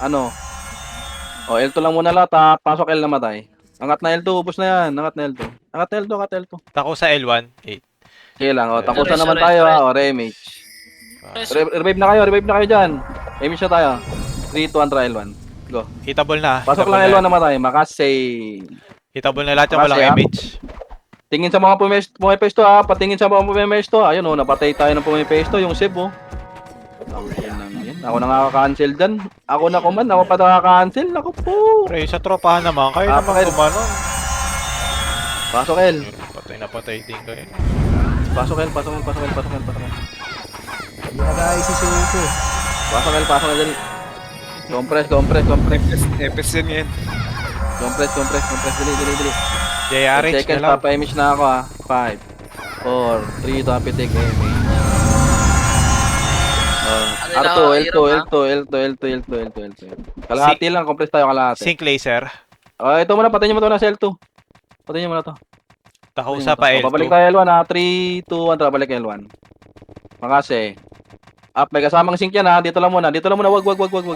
L2 lang muna lahat ha. Pasok L na matay. Angat na L2. Ubus na yan. Angat na L2. Tako sa L1, 8. Sige lang. Tapusan Rest, naman rest, tayo rest. ha. Re-image. Revive na kayo dyan. Image na tayo. 3, 2, 1, trial 1. Go. Hitable na. Pasok lang L1 na matay. Makasay. Hitable na lahat yung Makase, walang ah. image. Tingin sa mga pumipesto ha. Patingin sa mga pumipesto. Ayun napatay tayo ng pumipesto. Yung save Ako na nakaka-cancel dyan. Ako pa nakaka-cancel. Ako po. Pre, sa tropahan naman, kayo naman Apakil. gumano. Pasok L. Patay din kayo. Pasok L. Hindi na guys, isuko. Pasok L. Dali. Compress. Epes yan. Compress. Dali. JRH na Second, lang. papa-image na ako ha. 5, 4, 3, 2, pitik, image. R2, L2, L2, L2, L2, L2, L2, L2. Kalahati lang, compress tayo kalahati. Sync laser. Ito muna, patayin nyo mo ito na sa L2. Patayin nyo muna ito. Takusa pa L2. Babalik tayo L1 ha. 3, 2, 1, tara, balik L1. Makase. Up, may kasamang sync yan ha. Dito lang muna, dito lang muna. Wag.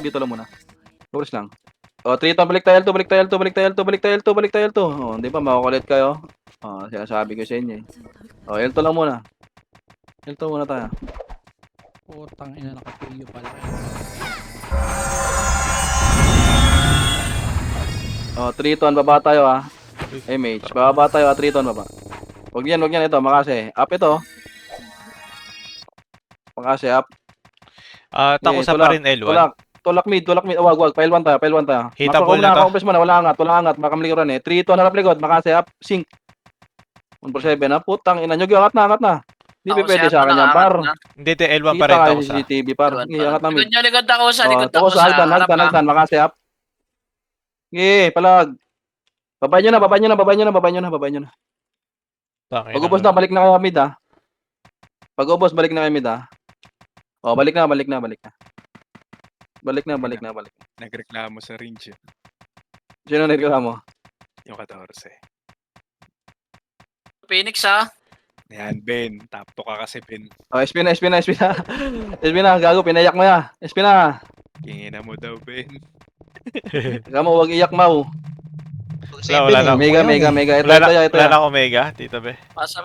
Dito lang muna. Focus lang. 3, 2, balik tayo L2, balik tayo L2, balik tayo L2, balik tayo L2, balik tayo L2. Di ba, makukulit kayo. Sinasabi ko sa inyo eh. L2 lang muna. L2 muna tayo. Putang ina, nakapiyo pala. 3 ton, baba tayo ha. MH, baba tayo ha, 3 ton, baba. Huwag yan, ito, makase. Up ito. Makase, up. Takusa pa rin L1. Tulak mid. Wag, pa L1 tayo. Hitable na to. Compress mo na, wala angat, baka malikuran eh. 3 ton, harap likod, makase, up, sync. 1/7 ha, putang ina nyo, angat na. Hindi pa pwede sa akin yan, par. Hindi, L1 pa Kita rin kayo takusa. sa CCTV, par. Angat na mid. Likod ako sa likod ako Takusa, sa harap ka. hagdan, makase, up. Palag. Babayin nyo na. Tangina. Pag ubos na, balik na kayo mid ha. Pag ubos, balik na kayo mid ha. Balik na. Balik na. Nagreklamo sa range. Sino nagreklamo? Yung 14. Phoenix ha. Yan, Ben. Top 2 ka kasi, Ben. SP na. Gago, pinayak mo ya. SP na. Kingina mo daw, Ben. Gamo, wag iyak mau. Wala na. Mega. Ito Wala ya. na Omega, Tito Be. Pasa.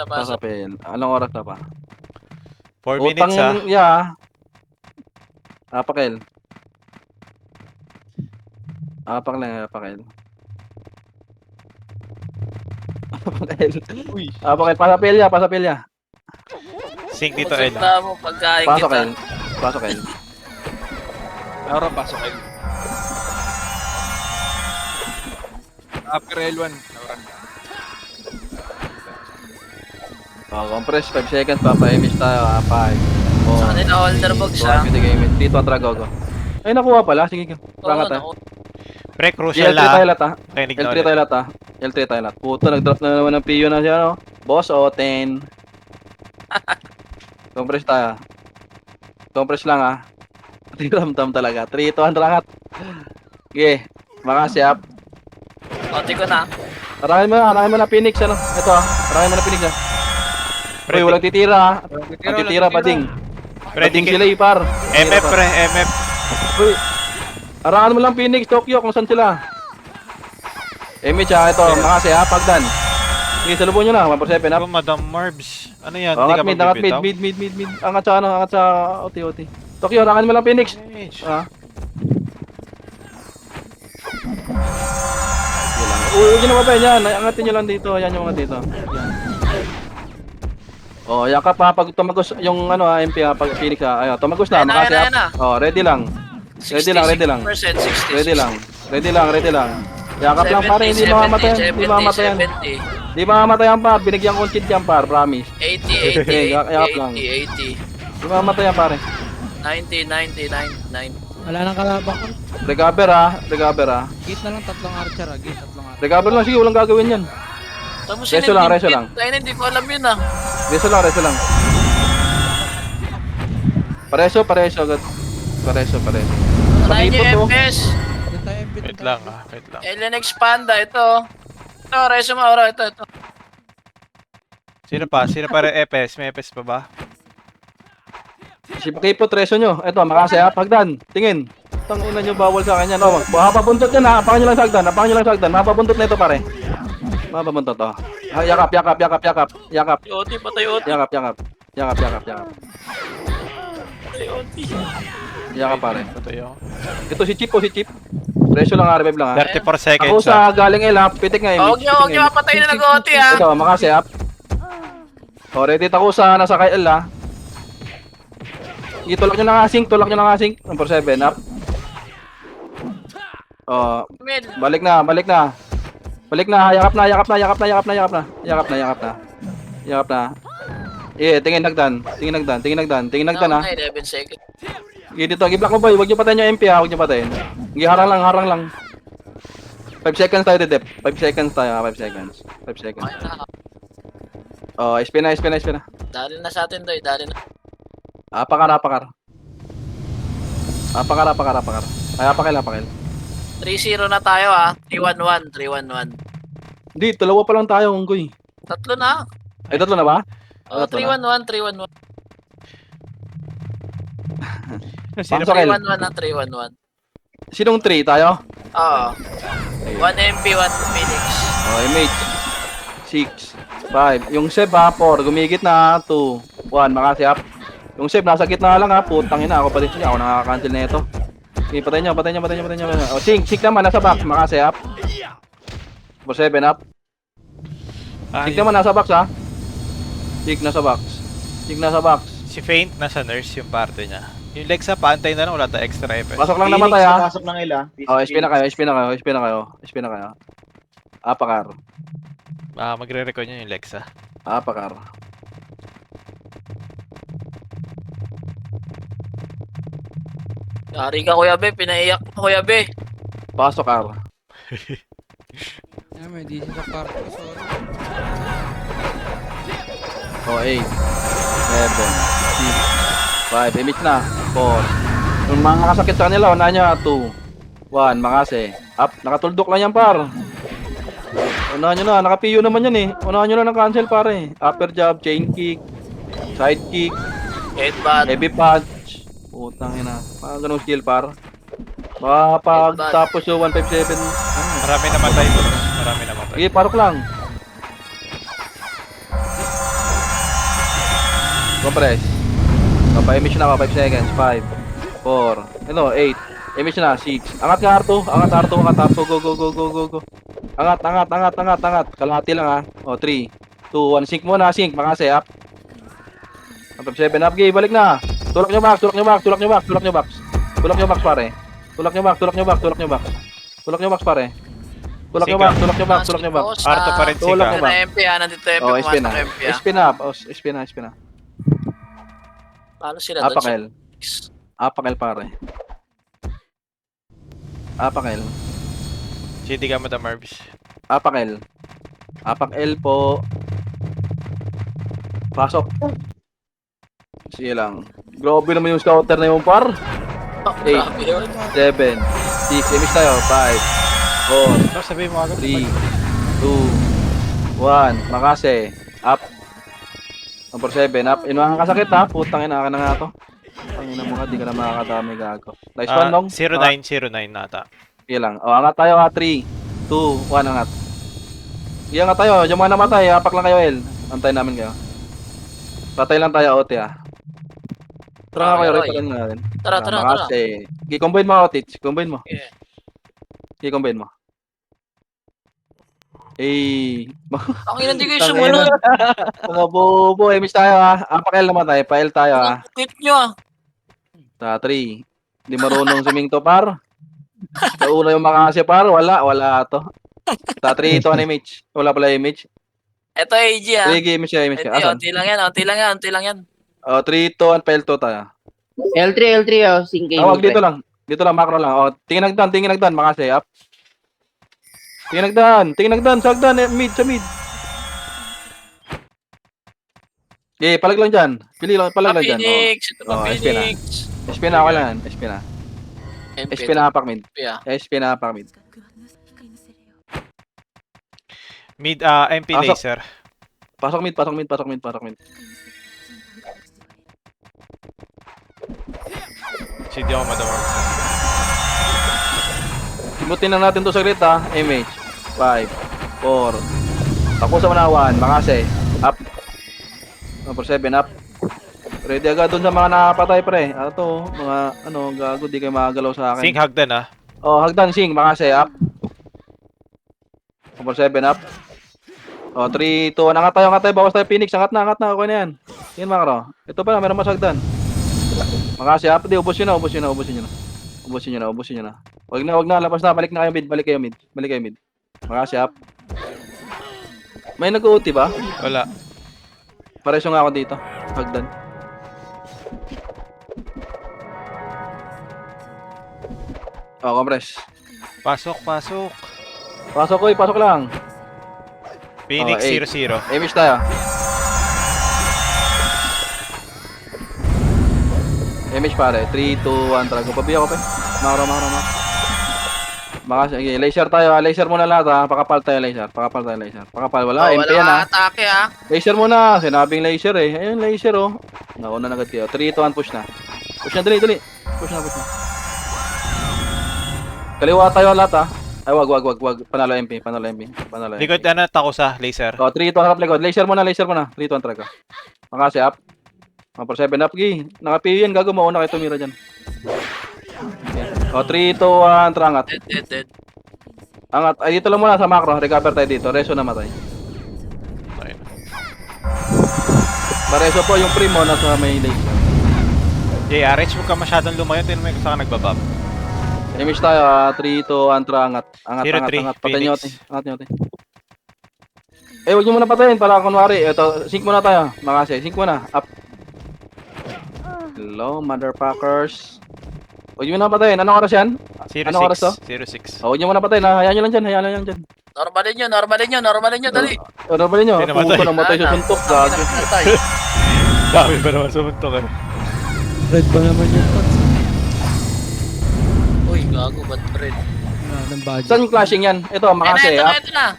Pasapin. Anong oras na pa? 4 minutes ha. Ya. Apakel. Apakel. Uy. Pasapil ya. Sync dito L. Magsalita mo pagkain Pasok kita. El. Laura, pasok kayo. Upper L1. Laura. Compress 5 seconds, papa-image tayo. 5. Sa kanila holder box ha. Dito ang go. Ay, nakuha pala. Sige, rangat tayo. Pre, crucial L3 tayo na. lahat ha. Kinig na L3 ulit. tayo lahat ha. L3 tayo lahat. Puto, nag-drop na naman ng PU na siya, no? Boss, 10. Compress tayo. Compress lang ha. Tiramdam talaga. 3, 2, 1, rangat. Sige, makasiyap. Konti ko na. Arahin mo na Phoenix, ano? Ito ha. Arahin mo na Phoenix ha. Pre, Uy, walang titira ha. Ang titira pa ding. pre, Ding sila ipar. MF pre, MF. Uy, arahan mo lang Phoenix, Tokyo, kung saan sila. Image ha, ito, makasi ha, pagdan. Sige, salubon nyo na, 1/7 ha. Ako, Madam Marbs. Ano yan? Hindi ka Angat magbibitaw? mid. Angat sa OT. Tokyo, arahan mo lang Phoenix. Ha? Huwag nyo na babayin yan, angatin nyo lang dito, yan yung mga dito. Yan. Yakap ha, pag tumagos yung MP ha, pag Phoenix ha, ayun, tumagos na, makasi Ayan na. ha. Ready lang. Ready lang. 66%, 60. Ready lang. Yakap lang pare, hindi mamamatayan. Hindi mamamatayan pa, binigyan ko ng kit yan par, promise. 80. Yakap lang. 80. Hindi mamamatayan pare. 90. Wala nang kalabang ko. Recover ha. Gate na lang, tatlong archer ah. Gate, tatlong archer. Recover lang, sige, walang gagawin yan. Tapos Reso lang. Tayo hindi ko alam yun ah. Reso lang. Pareso agad. Pareso. Try niyo Pakipot, oh. FPS. Doon tayo MP. Wait lang. Alien Expanda, ito. Ito, resume Aura, ito. Sino pa rin FPS? May FPS pa ba? Si Pakipot, reso nyo. Eto, makasi ha, pagdan. Tingin. Tangina nyo, bawal sa akin yan. Mapabuntot yan ha, apakan nyo lang sa hagdan. Mapabuntot na ito pare. Mapabuntot, oh. Yakap. OT, patay OT. Yakap. Patay OT. Yakap pare. Patay ako. Ito si Chip. Reso lang ha, revive lang ha. 34 seconds Ako sa galing L ha, pitik nga Huwag nyo mapatay na nag-OT ha. Ito, makasi up. Ready ako sa nasa kay L ha. Tulak nyo na nga sync. 1/7 up. Mid. Balik na. Yakap na. Tingin nagdan ha. 11 seconds. Dito, i-block mo boy. Huwag nyo patayin yung MP ha. Harang lang. 5 seconds tayo, Dedep. 5 seconds tayo. 5 seconds. Okay na. SP na. Dali na sa atin doy, dali na. Apakar. Ay, apakil. 3-0 na tayo ah. 3-1-1. Hindi, dalawa pa lang tayo, Unggoy. Tatlo na. Ay, tatlo na ba? Oh, Tatlo na. 3-1-1. Sino Pasok, El. 3-1-1 na 3-1-1. Sinong 3 tayo? Oo. Ayun. 1 MP, 1 Phoenix. Oh, MH. 6, 5. Yung Seb ha, 4. Gumigit na. 2, 1. Makasi up. Yung Seb, nasa gitna lang ha. Putang ina. Ako pa din. Ako nakaka-cancel na ito. Okay, patay nyo. Oh, Sink naman. Nasa box. Makasi up. 4-7 up. Sink naman. Nasa box ha. Sink nasa box. Si Faint, nasa nurse yung parte niya. Yung Lexa, paantay na lang, wala tayong extra effect. Pasok lang naman tayo ha. Pasok ng ila. Oh, SP na kayo. Apakar. Magre-record niya yung Lexa. Apakar. Yari ka Kuya Be, pinaiyak mo Kuya Be. Pasok ar. May di sa park ko, sorry. Oh, 8, 7, 6, 5. Image na. 4. Yung mga kasakit sa kanila, unahan nyo. 2, 1. Makasi. Up. Nakatuldok lang yan, par. Unahan nyo na. Nakapiyo naman yan eh. Unahan nyo na ng cancel, pare. Upper jab, chain kick, side kick, Headbutt. heavy punch. Putang ina. Mga ganong skill, par. Baka pag tapos yung 157. Marami namatay bro. Sige, parok lang. Compress. Pa-image na ka, 5 seconds. 5, 4, 8. Image na, 6. Angat ka, Arto. Angat. Go. Angat. Kalahati lang ha. O, 3, 2, 1. Sync muna, sync. Makasi, up. 5-7 up, gay. Balik na. Tulak nyo box, pare. Tulak nyo box, pare. Tulak nyo box. Arto pa rin Tulak sika. mo ba? Na MP ah, nandito MP. Oh, SP na. pumasok MP ah. SP na. Paano sila doon sa Apakel. Apakel, pare. Apakel. Hindi ka Madam Marvis. Apakel. Apakel po. Pasok. Sige lang. Grabe naman yung scouter na yung par. Oh, grabe yun. 7, 6, emis tayo. 5, 4, No, sabihin mo agad. 3, 2, 1. Makase. Up. Number 7. Up. Yung mga kasakit ha. Putang ina ka na nga to. Pangina mo ka. Di ka na makakadami gago. Nice one, Long. 0909 nata. Sige lang. O, angat tayo ha. 3, 2, 1. Angat. Sige, angat tayo. Yung mga namatay. Apak lang kayo, El. Antayin namin kayo. Patay lang tayo, Ote ha. Tara nga kayo. Okay, Repalan natin. Tara. Makase. I-combine mo, Otich. Combine mo. Yeah. I-combine mo. Ang ina, hindi kayo Tangina. sumunod. Mga bobo, emis tayo ha. Apakel naman tayo, file tayo ha. Ang cute nyo ah. Sa 3. Hindi marunong swimming to par. Sa una yung makasi par, wala to. Sa 3 ito ang image. Wala pala image. Ito AG ah. 3 image siya, image siya. Hindi, Asan? unti lang yan. O, 3 to and file to tayo. L3, oh. Singkay Tawag dito lang. Dito lang, macro lang. O, tingin nagdan, makasi, up. Tingin nagdan, sagdan, mid, sa mid. Okay, palag lang dyan. Palag lang dyan. Phoenix. Ito pa Oh, SP na. Phoenix. SP na ako lang. SP na. MP. SP na apak mid. ah. SP na apak mid. Mid MP Pasok. laser. Pasok mid. Hindi ako Madam Marvis. Simutin na natin to saglit ha. MH. 5, 4. Takusa mo na 1. Makase. Up. Number 7 up. Ready agad dun sa mga nakapatay pre. Ano to? Mga gago di kayo makagalaw sa akin. Sync hagdan ah. Oh, hagdan sing. Makase up. Number 7 up. Oh, 3, 2, 1. Angat tayo. Bawas tayo Phoenix. Angat na. Okay na yan. Yan makro. Ito pala. Meron mas hagdan. Makase up. Di, ubusin nyo na. Wag na. Labas na. Balik kayo mid. Makase up. May nag-OT ba? Wala. Pareso nga ako dito. Hagdan. Oh, compress. Pasok. Pasok lang. Phoenix Oh, 00. Image tayo. Image pare. 3, 2, 1, trago. Pabiya ko pa. Makro. Sige, laser tayo. Laser muna lahat ha. Pakapal tayo laser. Pakapal. Wala. Oh, MP yan ha. wala atake ha. Laser muna. Sinabing laser eh. Ayun, laser oh. Nauna na agad kayo. 3, 2, 1, push na. Push na, dali. Push na. Kaliwa tayo lahat ha. Ay, wag. Panalo MP. Likod na Takusa, laser. Oh, 3, 2, 1, up likod. Laser muna. 3, 2, 1, trago. Makasi up. 7 up, gi. Naka-PU yan, gago. Mauna kayo tumira dyan. O, 3, 2, 1, trangat. Dead. Angat. Ay, dito lang muna sa macro. Recover tayo dito. Reso namatay. Ayun. Pareso po yung primo nasa may lake. RH, huwag ka masyadong lumayo. Tignan mo yung saan ka nagbabab. Image tayo, 3, 2, 1, trangat. Angat. 0-3, Patay nyo, Phoenix. Angat nyo, huwag nyo muna patayin para kunwari. Ito, sync muna tayo. Makasi, sync muna. Up. Hello, motherfuckers. Huwag nyo muna patayin. Anong oras yan? 06. Anong oras to? 06. Huwag nyo muna patayin. Hayaan nyo lang dyan. Normalin nyo, dali. Normalin nyo. Hindi namatay. Kung namatay sa suntok, gago. Dami pa naman sumuntok eh. Red ba naman yung pots? Uy, gago, ba't red? Wala ng budget. Saan yung clashing yan? Ito, makasi. Ito na.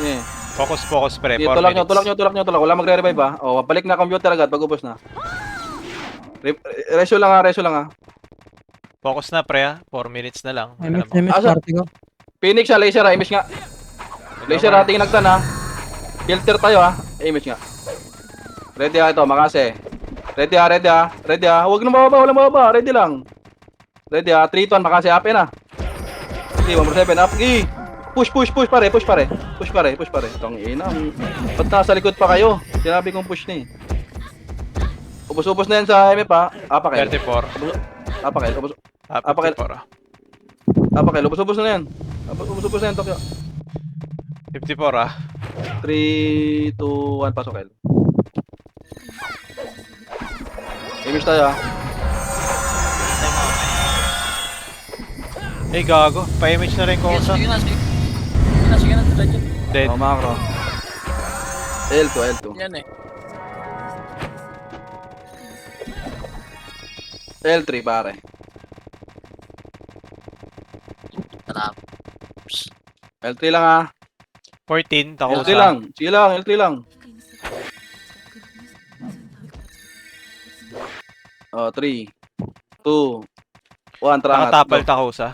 Yeah. Focus pre. Sige, 4 tulak minutes. nyo. Wala magre-revive ha. O, balik na computer agad pag ubos na. Reso lang ha. Focus na pre ha. 4 minutes na lang. Wala na ba? MS Asa? party ko. Phoenix ha, laser ha. Image nga. Laser ha, tingin nagtan ha. Filter tayo ha. Image nga. Ready ha ito, makasi. Ready ha. Huwag na mababa. Ready lang. Ready ha. 3, 2, 1, makasi. Up na. 3, 1, 7, up. Gi. Push pare. Tong ina. Ba't nasa likod pa kayo? Sinabi kong push na eh. Ubus na yan sa MF ha. Apakil. 34. Apakil. Apakil. 54 ah. Apakil. Ubus na yan. Ubus na yan, Tokyo. 54 ah. 3, 2, 1, pasok, El. Image tayo ha. Eh gago. Pa-image na rin ko sa. Sige na, diretso. Dead. Oh, macro. L2. Yan eh. L3, pare. Sarap. L3 lang ha. 14. Takusa. L3 lang. Sige lang, L3 lang. Oh, 3, 2, 1, trangat. Nakatapal Go. Takusa.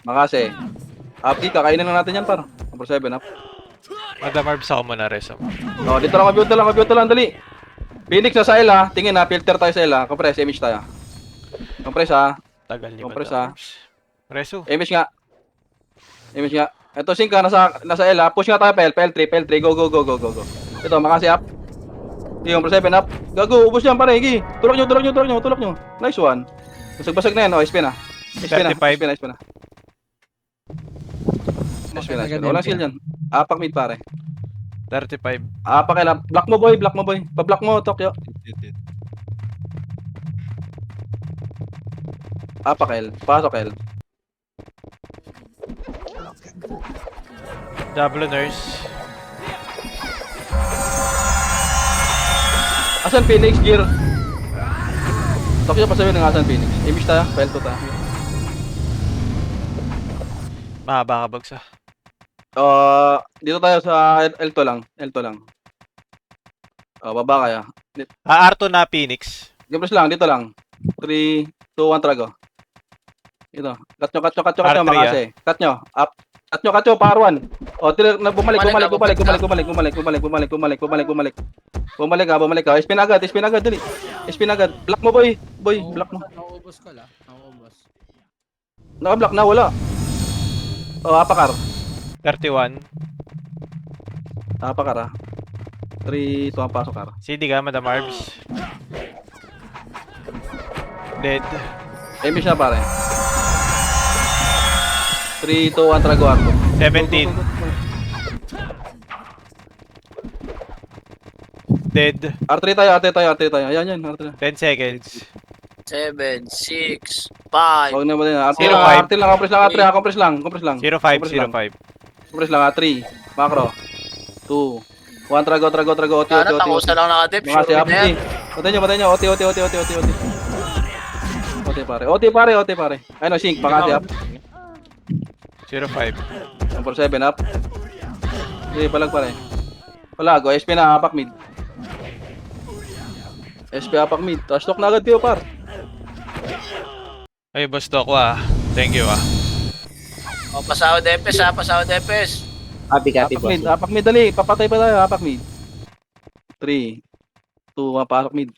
Makasi. Update, kakainin lang natin yan, par. Number 7, up. Madamarbs ako muna reso. Oh, dito lang, computer lang, dali. Phoenix na sa L ha. Tingin ha, filter tayo sa L ha. Compress, image tayo. Compress ha. Tagal ni Compress, Madamarbs. Reso. Image nga. Ito, sync ka, nasa L ha. Push nga tayo, PL3. Go. Ito, makasi up. Yung number 7 up. Gago, ubos yan, pare, higi. Tulak nyo. Nice one. Basag na yan, SP na. SP na. Walang skill dyan. Apak mid, pare. 35. Apak kailan. Block mo, boy. Pa-block mo, Tokyo. Apak, El. Pasok, El. Double nurse. Asan Phoenix gear? Tokyo, pasabi ng asan Phoenix. Image tayo, file to tayo. Mahaba ka bagsa. Dito tayo sa L2 lang. Baba kaya. Arto na Phoenix. Gabros lang, dito lang. 3, 2, 1, trago. Ito. Cut nyo, R3, makasi. Cut nyo, up. Cut nyo, par 1. O, bumalik ka. Spin agad, dali. Spin agad. Block mo, boy, block mo. Nauubos ko lang. Nauubos. Naka-block na, wala. O, apakar. 31. Apakar, 3, 2, 1, pasok, kar. CD ka, Madamarbs. Dead. Image na, pare. 3, 2, 1, trago, arko. 17. Dead. R3 tayo. Yan, R3. 10 seconds. 7, 6, 5. Huwag na ba din. R3 Zero, lang, five. R3 lang, compress lang. 05, Compress 05. Compress lang, 3. Macro. 2. 1, trago, Sana, takusa lang nakadip. Mga si Sure win na yan. Apdi. Patay nyo. OT. OT pare. Ano, sync, Makati up. 05. 147 up. Sige, palag pare. Palag, SP na, apak mid. SP apak mid. Tastok na agad kayo, par. Ay, boss to ko ah. Thank you ah. O, pasahod Epes ha, pasahod Epes. Copy, copy, boss. Apak mid, dali. Papatay pa tayo, apak mid. 3, 2, papak mid.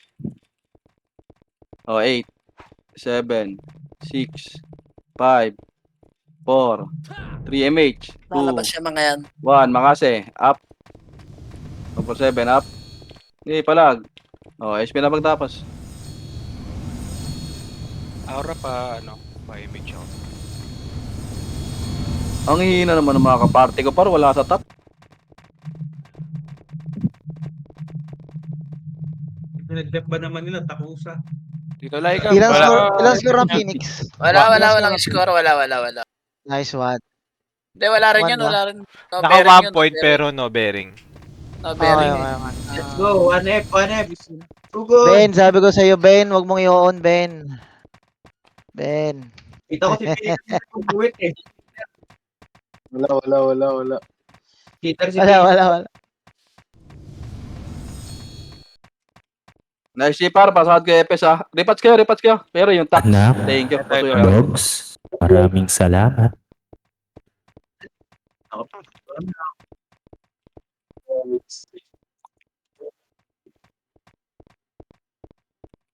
Oh, 8, 7, 6, 5, 4, 3 MH, 2, Lalabas siya mga yan. 1, Makase, up. 147 up. Hindi, palag. Oh, SP na pagtapos. Aura pa, image ako. Ang hihina naman ng mga kaparty ko, par, wala sa top. Pinag-dep ba naman nila, takusa? Dito lang ikaw. Ilang score ang Phoenix? Walang score, wala. Nice one. Hindi, wala rin One yun, ba? wala rin. No Naka bearing 1 yun, point no pero no bearing. No bearing. Okay. Let's go, 1F. Ben, sabi ko sa'yo, Ben, wag mong i-on, Ben. Ben. Kita ko si Phoenix buwit eh. Wala. Kita si Wala. Nice par, pasahod ko EPS ha. Repatch kayo. Pero yung tax, Anak, thank you. Patuloy. Dogs, maraming salamat.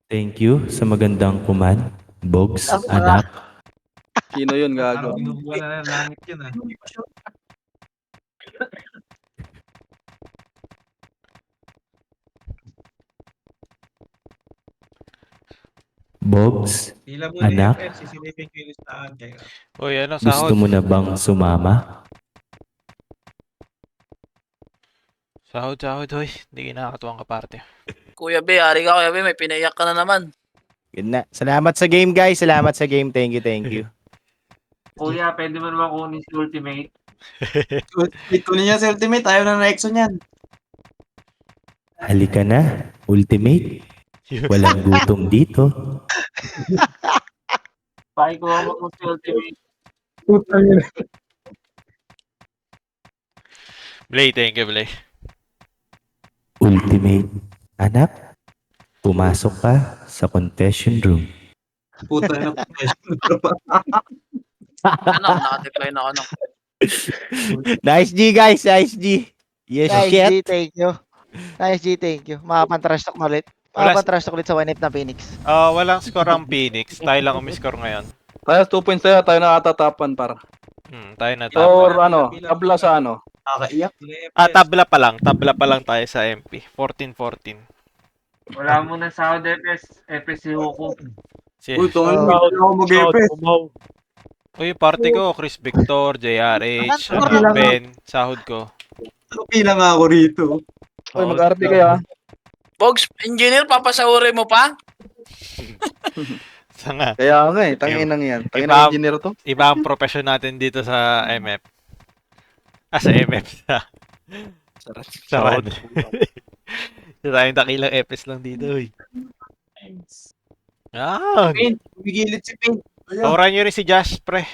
Thank you sa magandang command, Bogs, anak. Sino yun, Parang gago? binubuha na ng langit yun ah. Bogs, Hila mo Anak. ni FF, sisilipin ko yung listahan kayo. Uy, gusto sahod. mo na bang sumama? Sahod, hoy. Hindi kinakatuwang kaparte. Kuya B, ari ka Kuya B, may pinaiyak ka na naman. Good na. Salamat sa game, guys. Salamat sa game. Thank you. Kuya, pwede mo naman kunin si Ultimate. Kunin niya si Ultimate, ayaw na na-exo niyan. Halika na, Ultimate. Walang gutom dito. Pakikuha mo kung si Ultimate. Blay, thank you, Blay. Ultimate, anak. Pumasok ka sa confession room. Puta na. Nakadeploy na ako ng Nice G, guys. Nice G. Yes, Nice shit. G, thank you. Nice G, thank you. Makapantrash talk na ulit. Makapantrash talk ulit sa 1F na Phoenix. Walang score ang Phoenix. Tayo lang umiscore ngayon. Tayo 2 points tayo nakatatapan par. Tayo na Or tabla sa ano? Nakakaiyak. tabla pa lang tayo sa MP. 14-14. Wala mo na sa FS si Huko. Si tungin mo ako mag-EPS. Uy, party ko, Chris Victor, JRH, Ben, sahod ko. Pila nga ako rito. Uy, mag-RP kayo ha. Bogs, engineer, papasahurin mo pa? Sanga. Kaya nga eh, tanginang yan. Tanginang Iba- engineer to. Iba ang profession natin dito sa MF. Sa MF. Sa RAD. Sa tayong dakilang EPS lang dito, uy. Bigilid si Pink. Tawaran nyo rin si Josh, pre.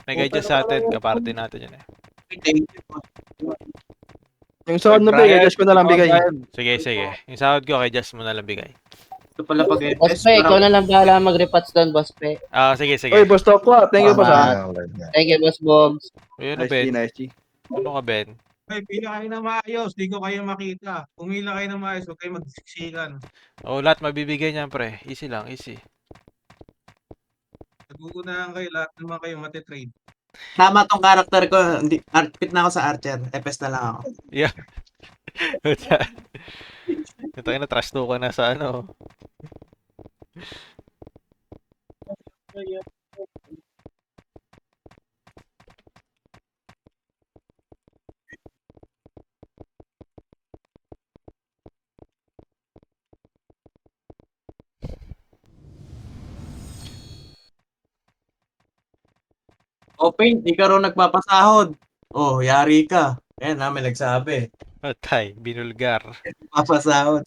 Nag-adjust sa atin, kaparte natin yan eh. Yung sahod na bigay, adjust ko na lang bigay. Sige. Yung sahod ko, kay Josh mo na lang bigay. Ito pala pag Boss Pe, ikaw na lang bahala mag-repats doon, Boss Pe. Sige. Uy, boss talk ko ha. Thank you boss ha. Thank you, Boss Bogs. Uy, ano, Nice G, Ben? nice G. Ano ka, Ben? Ay, pila kayo na maayos. Di ko kayo makita. Pumila kayo na maayos. Huwag kayo magsiksikan. Lahat mabibigay niyan, pre. Easy lang, easy. Nagugunahan kayo. Lahat naman kayo matitrade. Tama tong character ko. Hindi, fit na ako sa Archer. FS na lang ako. Ito na, trash to ka na sa ano. Paint, di ka rin nagpapasahod. Oh, yari ka. Ayan namin nagsabi. Patay, binulgar. Papasahod.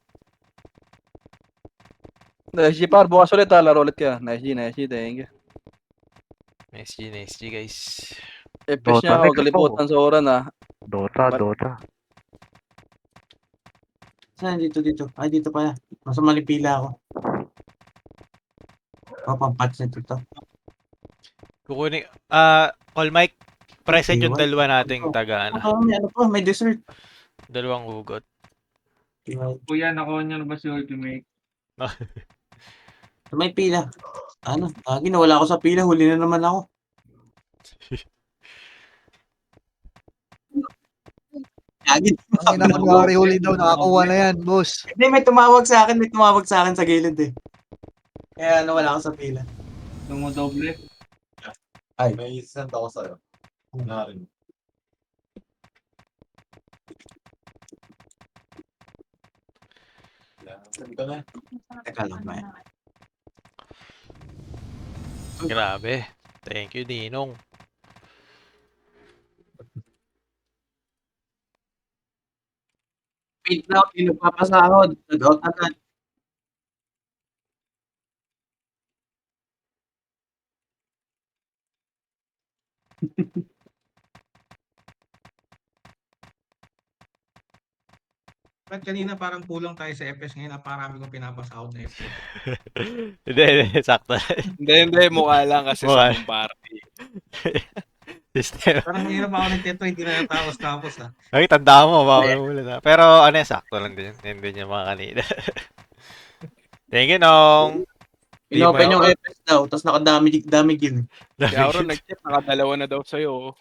Nice G par, bukas ulit ha. Laro ulit ka. Nice G, thank you. Nice G, guys. FPS niya ako, kaliputan sa oran ha. Saan? Dito. Ay, dito pala. Nasa Malipila ako. Pampatch na to. Kukunin, call mic. Present yung dalawa nating taga, May dessert. dalawang hugot. Kuya, nakuha niyo na ba si Ultimate? May pila. Ano? Nawala ako sa pila. Huli na naman ako. Kunwari huli daw, nakakuha na yan, boss. Hindi, may tumawag sa akin sa gilid eh. Kaya nawala ako sa pila. Dumodoble? Ay. May send ako sa'yo. Narin. Send ko na. Teka lang ba? Grabe. Thank you, Ninong. Wait lang, hindi nagpapasahod. Nag-out agad. Ba't kanina parang kulang tayo sa FPS ngayon, naparami kong pinapasahod na FPS. Hindi, sakto. Hindi, mukha lang kasi Mukha. sa party. System. Parang kanina pa ako nagteto, hindi na natapos ah. Ay, tanda mo, mawala na. Pero ano yan, sakto lang din. Hindi niya mga kanina. Thank you, Nong. Inopen yung FPS daw, tapos nakadami yun. Si Auro nag-chat, nakadalawa na daw sa'yo.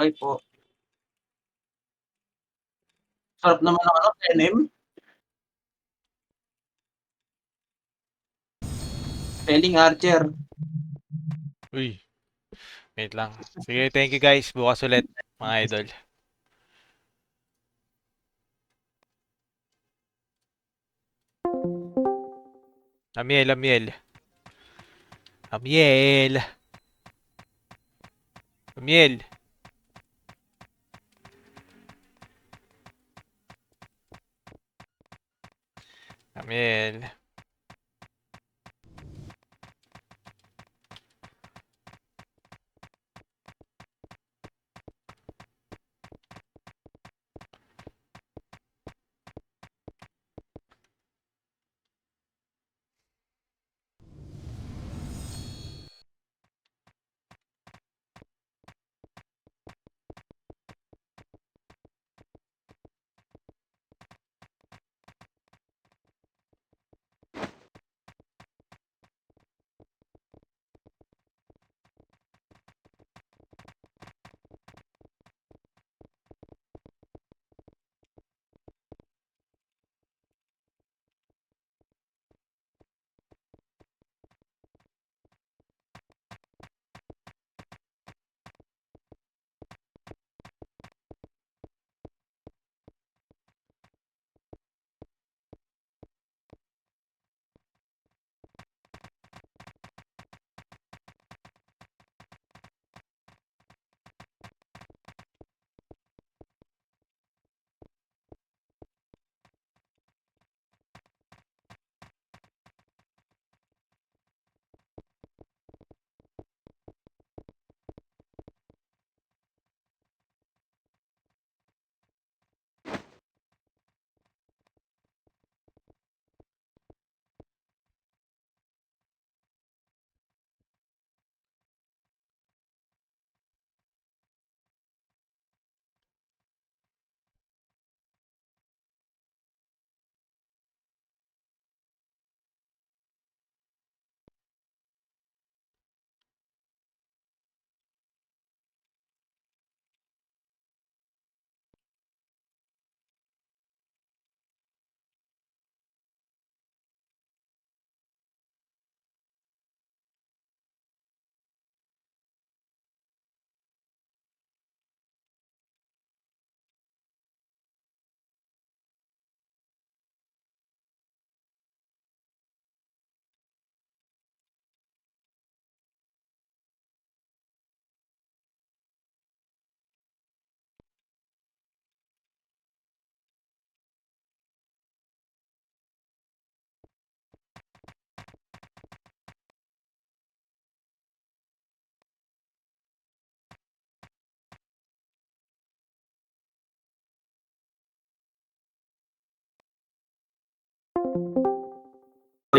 Ay po. Sarap naman ng 10M. Selling Archer. Uy. Wait lang. Sige, thank you guys. Bukas ulit, mga idol. Amiel. Amiel. Amiel.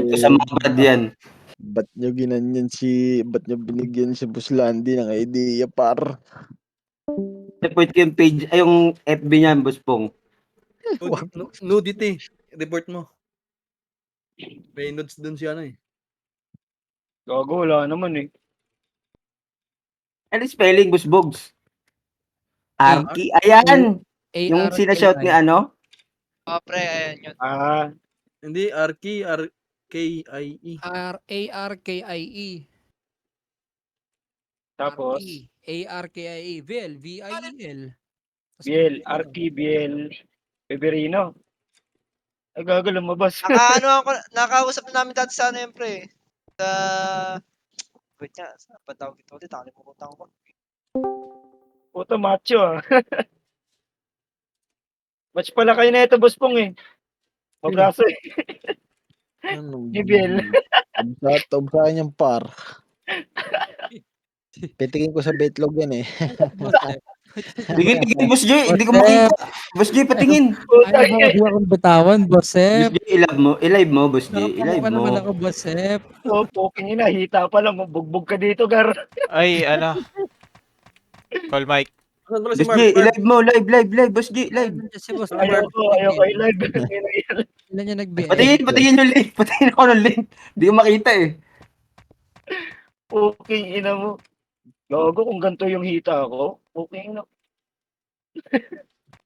report ko sa mga brad yan. Ba't nyo binigyan si Boss Landy ng idea, par? Report ko yung page, ay yung FB niyan, Boss Pong. Nudity. Report mo. May nudes dun si ano eh. Gago, wala naman eh. Ano spelling, Boss Bogs? Arki, ayan! Yung sinashout ni ano? Pre, ayan yun. Hindi, Arki, R-K-I-E. R-A-R-K-I-E. Tapos, A-R-K-I-E. Viel, V-I-E-L. BL, RT, BL, Peberino. Ay, gago, lumabas. Nakausap namin dati sa ano yun, pre. Sa... Wait nga, saan pa tawag ito ulit? Nakalimutan ko. Puto macho ah. Match pala kayo na ito, Boss Pong eh. Mabraso eh. Ni Biel. Obsahan yung par. Petikin ko sa betlog yan eh. Tingin, Boss J, hindi ko makita. Boss J, patingin. Ay, hindi akong bitawan, Boss Bossep. J, i-live mo, Boss J, i-live mo. naman ako, Bossep. Oh, poking ina, hita pa lang. Bugbog ka dito, Gar. Ay, ano. Call Mike. Saan pala Boss J, i-live mo, live, Boss J, live. Si Boss Ayoko i-live. Ilan niya nag-BL? Patingin yung link, patingin ako ng link. Hindi ko makita eh. Poking ina mo. Gago, kung ganito yung hita ko. Poking ina.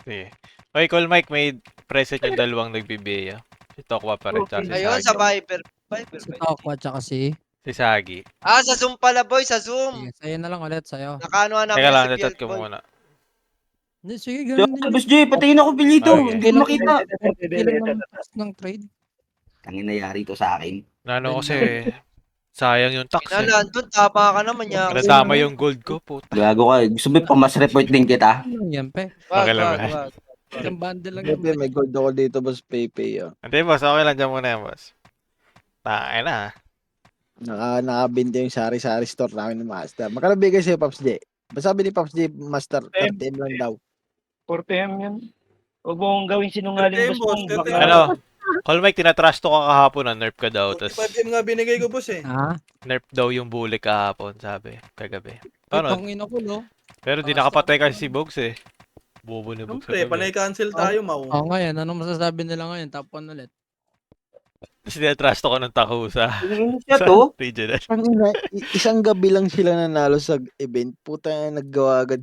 Sige. Okay, Call Mike, may present yung dalawang nagbibiya. Si Tokwa pa rin, tsaka si Ayun, Sagi. sa Viper. Si Tokwa, tsaka si... Si Sagi. Sa Zoom pala, boy. Sa Zoom. Sige, sa'yo na lang ulit, sa'yo. Nakaano namin Teka lang, si natat Biel, ko boy. muna. Hindi, sige, ganun din. Boss J, patingin ako pilito. Okay. Hindi ko makita. Kailan ng trade? Tangin nayari to sa akin. Nano kasi, sayang yung tax eh. Nandun, tama ka naman niya. Nadama yung gold ko, puta. Gago ka. Gusto mo pa mas report din kita? Ano yan, pe? Okay lang ba? Isang bundle lang Pepe, yan. may gold ako dito, Boss Pepe. Hindi, boss. Okay lang dyan muna yan, boss. Tayo na. Nakabinti yung sari-sari store namin ng Master. Magkano bigay sa'yo, Pops J? Sabi ni Pops J, Master, 30M lang daw. 4PM yan. Huwag mo kong gawing sinungaling, Boss Pong. Baka- Ano? Call Mike, tinatrust ko ka kahapon na nerf ka daw. Tapos 45M nga binigay ko, boss eh. Ha? nerf daw yung bully kahapon, sabi. Kagabi. Paano? Itong ina ko, no? Pero di nakapatay kasi si Bogs eh. Bobo na Bogs. Siyempre, panay cancel tayo, mau. Oo, ngayon. Anong masasabi nila ngayon? Top 1 ulit. Tapos tinatrust ko ng taho sa Siya to? regional. Isang gabi lang sila nanalo sa event. Puta, naggawa agad